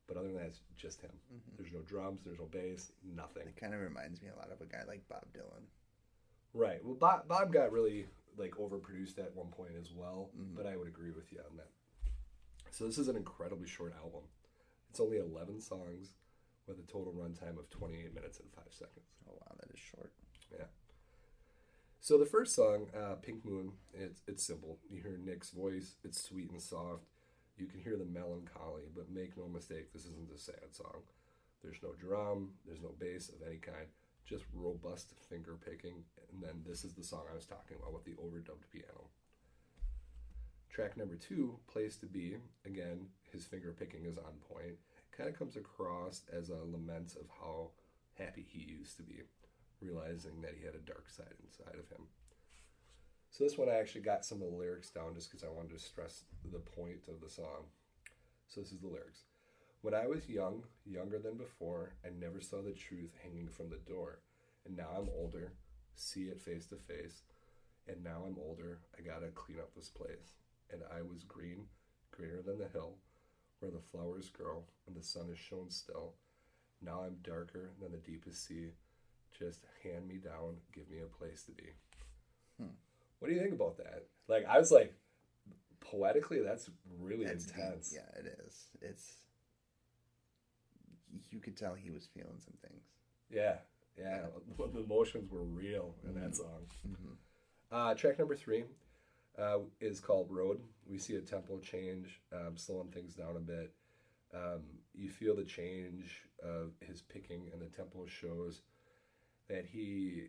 But other than that, it's just him. There's no drums, there's no bass, nothing. It kind of reminds me a lot of a guy like Bob Dylan. Right. Well, Bob got really like overproduced at one point as well, but I would agree with you on that. So this is an incredibly short album. It's only 11 songs with a total runtime of 28 minutes and 5 seconds. Oh wow, that is short. Yeah. So the first song, Pink Moon, it's simple. You hear Nick's voice, it's sweet and soft. You can hear the melancholy, but make no mistake, this isn't a sad song. There's no drum, there's no bass of any kind, just robust finger picking, and then this is the song I was talking about with the overdubbed piano. Track number 2, Place to Be, again, his finger picking is on point. Kind of comes across as a lament of how happy he used to be, realizing that he had a dark side inside of him. So this one I actually got some of the lyrics down just because I wanted to stress the point of the song. So this is the lyrics. When I was young, younger than before, I never saw the truth hanging from the door. And now I'm older, see it face to face. And now I'm older, I gotta clean up this place. And I was green, greener than the hill, where the flowers grow and the sun is shone still. Now I'm darker than the deepest sea. Just hand me down, give me a place to be. Hmm. What do you think about that? Like, I was like, poetically, that's really That's intense. deep. Yeah, it is. You could tell he was feeling some things. Yeah, yeah. The emotions were real in that song. Track number 3 is called Road. We see a tempo change, slowing things down a bit. You feel the change of his picking, and the tempo shows that he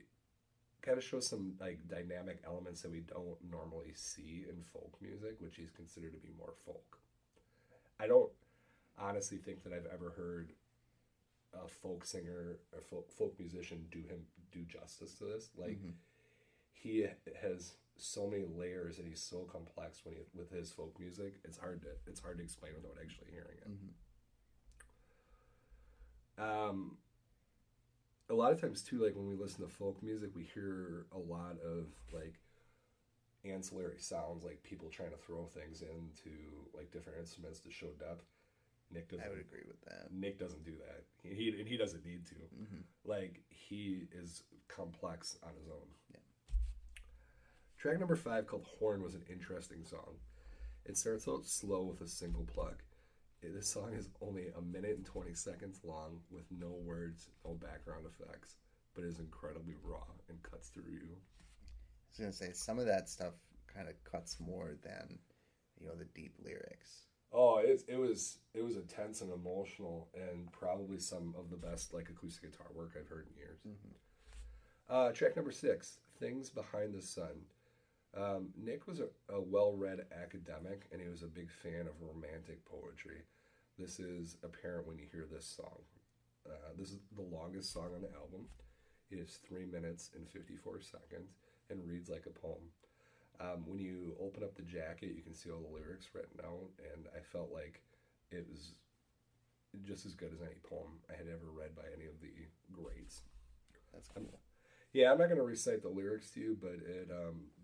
kind of shows some like dynamic elements that we don't normally see in folk music, which he's considered to be more folk. I don't honestly think that I've ever heard a folk singer or folk musician do justice to this. Like he has so many layers and he's so complex with his folk music. It's hard to explain without actually hearing it. A lot of times too, like when we listen to folk music, we hear a lot of like ancillary sounds, like people trying to throw things into like different instruments to show depth. I would agree with that. Nick doesn't do that. He doesn't need to. Like he is complex on his own. Yeah. Track number 5 called Horn was an interesting song. It starts out slow with a single pluck. This song is only 1 minute and 20 seconds long with no words, no background effects, but is incredibly raw and cuts through you. I was gonna say some of that stuff kind of cuts more than the deep lyrics. Oh, it was intense and emotional, and probably some of the best like acoustic guitar work I've heard in years. Track number 6, Things Behind the Sun. Nick was a well-read academic, and he was a big fan of romantic poetry. This is apparent when you hear this song. This is the longest song on the album. It is 3 minutes and 54 seconds and reads like a poem. When you open up the jacket, you can see all the lyrics written out, and I felt like it was just as good as any poem I had ever read by any of the greats. That's cool. I'm not going to recite the lyrics to you, but it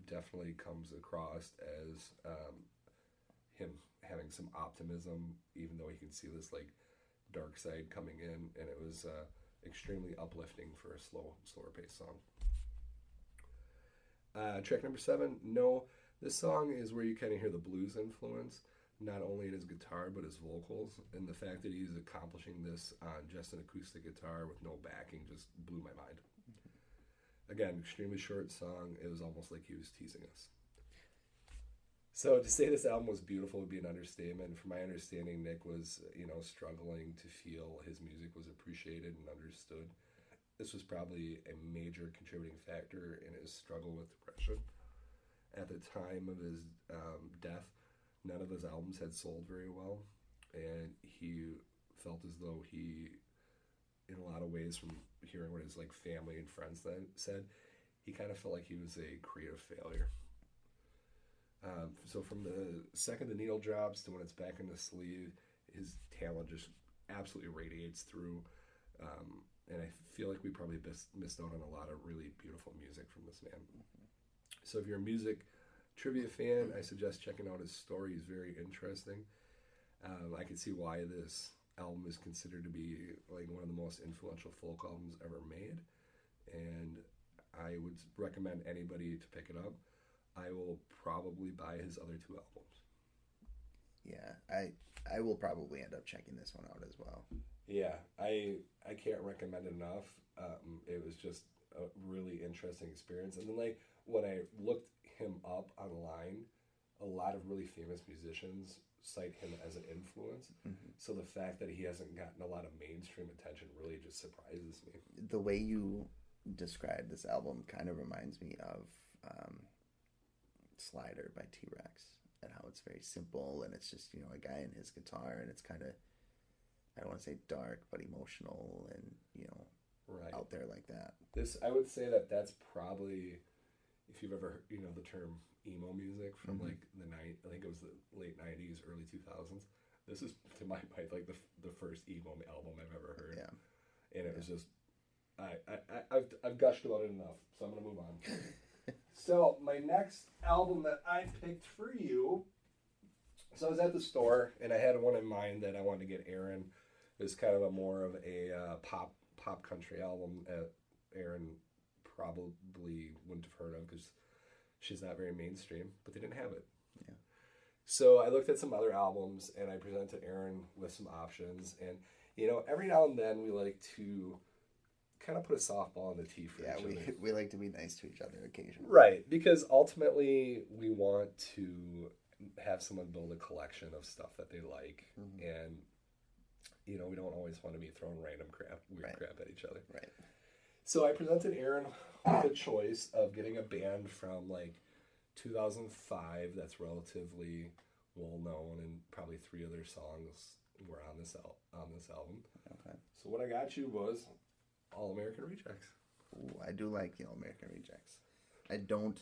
definitely comes across as him having some optimism, even though he can see this like dark side coming in, and it was extremely uplifting for a slower paced song. Track number 7, No. This song is where you kind of hear the blues influence, not only in his guitar, but his vocals. And the fact that he's accomplishing this on just an acoustic guitar with no backing just blew my mind. Again, extremely short song. It was almost like he was teasing us. So to say this album was beautiful would be an understatement. From my understanding, Nick was, struggling to feel his music was appreciated and understood. This was probably a major contributing factor in his struggle with depression. At the time of his death, none of his albums had sold very well, and he felt as though he, in a lot of ways, from hearing what his like family and friends then said, he kind of felt like he was a creative failure. So from the second the needle drops to when it's back in the sleeve, his talent just absolutely radiates through. And I feel like we probably missed out on a lot of really beautiful music from this man. So if you're a music trivia fan, I suggest checking out his story. He's very interesting. I can see why this album is considered to be like one of the most influential folk albums ever made. And I would recommend anybody to pick it up. I will probably buy his other 2 albums. Yeah, I will probably end up checking this one out as well. Yeah, I can't recommend it enough. It was just a really interesting experience. And then like when I looked him up online, a lot of really famous musicians cite him as an influence. So the fact that he hasn't gotten a lot of mainstream attention really just surprises me. The way you describe this album kind of reminds me of Slider by T-Rex, and how it's very simple, and it's just a guy and his guitar, and it's kind of, I don't want to say dark, but emotional, and right out there like that. This, I would say that's probably, if you've ever heard, the term emo music from like I think it was the late 90s, early 2000s. This is, to my mind, like the first emo album I've ever heard. Yeah. And it was just, I've gushed about it enough, so I'm gonna move on. So my next album that I picked for you, so I was at the store and I had one in mind that I wanted to get Aaron. It was kind of more of a pop country album Aaron probably wouldn't have heard of because she's not very mainstream, but they didn't have it. Yeah. So I looked at some other albums and I presented Aaron with some options. And, every now and then we like to kind of put a softball in the tee for each other. we like to be nice to each other occasionally. Right, because ultimately we want to have someone build a collection of stuff that they like. And, we don't always want to be throwing random weird crap at each other. Right. So I presented Aaron with a choice of getting a band from like 2005 that's relatively well known, and probably 3 other songs were on this album. Okay. So what I got you was All American Rejects. Ooh, I do like the All American Rejects. I don't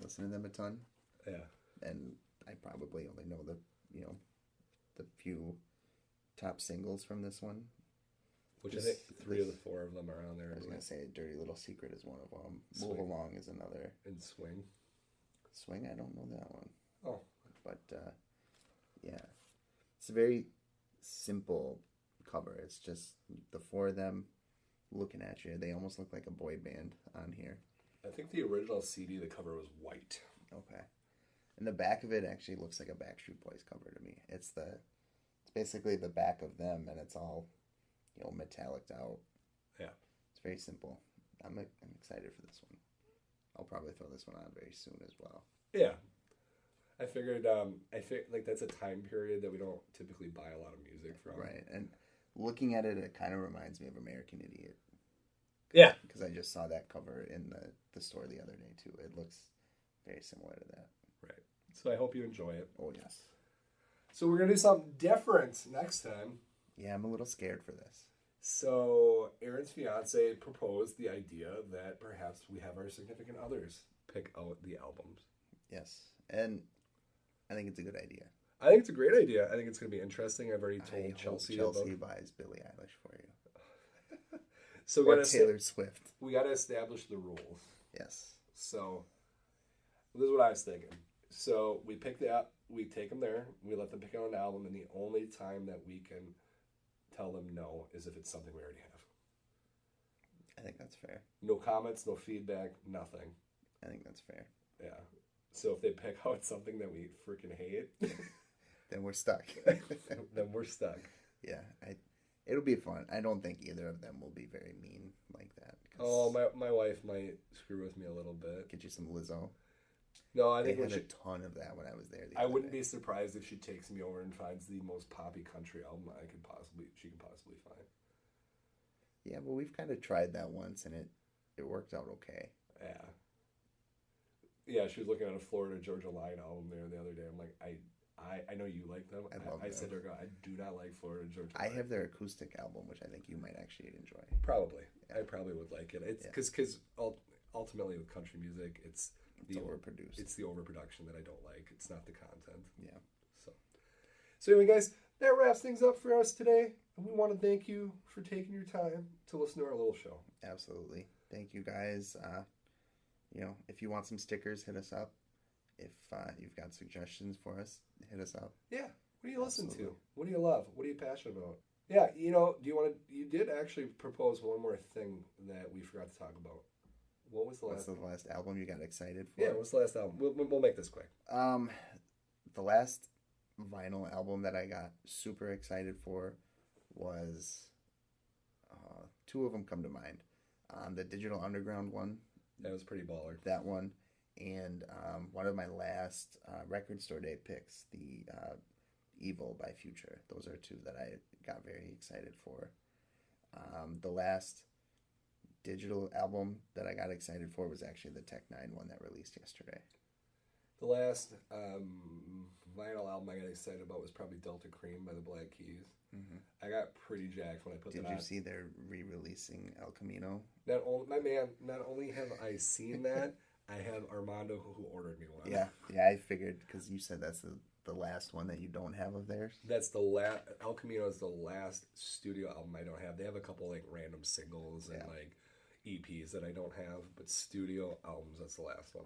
listen to them a ton. Yeah. And I probably only know the few top singles from this one. Which I think 3 of the 4 of them are on there. I was going to say Dirty Little Secret is one of them. Swing. Move Along is another. And Swing. Swing, I don't know that one. Oh. But, yeah. It's a very simple cover. It's just the 4 of them looking at you. They almost look like a boy band on here. I think the original CD, the cover was white. Okay. And the back of it actually looks like a Backstreet Boys cover to me. It's basically the back of them, and it's all, metalliced out. Yeah. It's very simple. I'm excited for this one. I'll probably throw this one on very soon as well. Yeah. I figured like that's a time period that we don't typically buy a lot of music from. Right. And looking at it, it kind of reminds me of American Idiot. Yeah. Because I just saw that cover in the store the other day, too. It looks very similar to that. Right. So I hope you enjoy it. Oh, yes. So we're going to do something different next time. Yeah, I'm a little scared for this. So Aaron's fiance proposed the idea that perhaps we have our significant others pick out the albums. Yes. And I think it's a good idea. I think it's a great idea. I think it's going to be interesting. I've already told Chelsea buys Billie Eilish for you. So or Taylor Swift. We got to establish the rules. Yes. So this is what I was thinking. So we pick we take them there, we let them pick out an album, and the only time that we can tell them no is if it's something we already have. I think that's fair. No comments, no feedback, nothing. I think that's fair. Yeah. So if they pick out something that we freaking hate, then we're stuck. then we're stuck. Yeah, it'll be fun. I don't think either of them will be very mean like that. Oh, my wife might screw with me a little bit. Get you some Lizzo. No, I think they had a ton of that when I was there. I wouldn't be surprised if she takes me over and finds the most poppy country album she can possibly find. Yeah, but we've kind of tried that once, and it worked out okay. Yeah. Yeah, she was looking at a Florida Georgia Line album there the other day. I'm like, I know you like them. I said to her, I do not like Florida Georgia Line. I have their acoustic album, which I think you might actually enjoy. Probably. Yeah. I probably would like it. It's because ultimately with country music, it's overproduced. It's the overproduction that I don't like. It's not the content. Yeah. So anyway, guys, that wraps things up for us today. And we want to thank you for taking your time to listen to our little show. Absolutely. Thank you, guys. If you want some stickers, hit us up. If you've got suggestions for us, hit us up. Yeah. What do you listen to? What do you love? What are you passionate about? Yeah, you did actually propose one more thing that we forgot to talk about. What was the last? What's the last album you got excited for? Yeah, what's the last album? We'll make this quick. The last vinyl album that I got super excited for was 2 of them come to mind. The Digital Underground one. That was pretty baller. That one. And one of my last record store day picks, the Evil by Future. Those are 2 that I got very excited for. The last digital album that I got excited for was actually the Tech Nine one that released yesterday. The last vinyl album I got excited about was probably Delta Cream by the Black Keys. Mm-hmm. I got pretty jacked when I put that on. Did you see they're re-releasing El Camino? Not only have I seen that, I have Armando who ordered me one. Yeah, I figured because you said that's the last one that you don't have of theirs. That's the last. El Camino is the last studio album I don't have. They have a couple like random singles and like EPs that I don't have, but studio albums, that's the last one.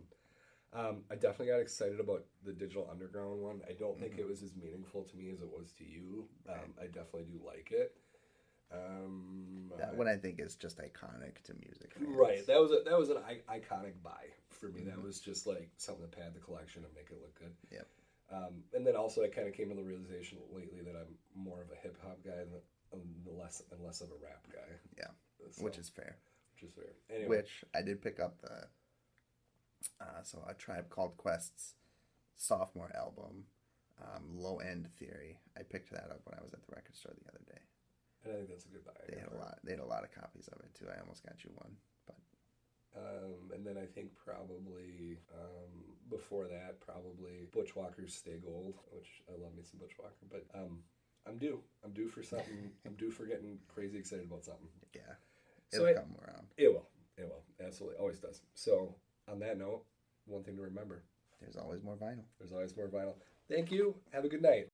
I definitely got excited about the Digital Underground one. I don't think it was as meaningful to me as it was to you. I definitely do like it. That what I think is just iconic to music fans. Right. That was an iconic buy for me. That was just like something to pad the collection and make it look good. Yep. And then also I kind of came to the realization lately that I'm more of a hip hop guy and less of a rap guy. Yeah. So, Which is fair. Anyway. Which I did pick up the A Tribe Called Quest's sophomore album, Low End Theory. I picked that up when I was at the record store the other day. And I think that's a good buy. They had a lot of copies of it too. I almost got you one, but and then I think probably before that, probably Butch Walker's Stay Gold, which I love me some Butch Walker. But I'm due for something. I'm due for getting crazy excited about something. Yeah, it'll come around. It will, absolutely, always does. So on that note, one thing to remember: there's always more vinyl. Thank you. Have a good night.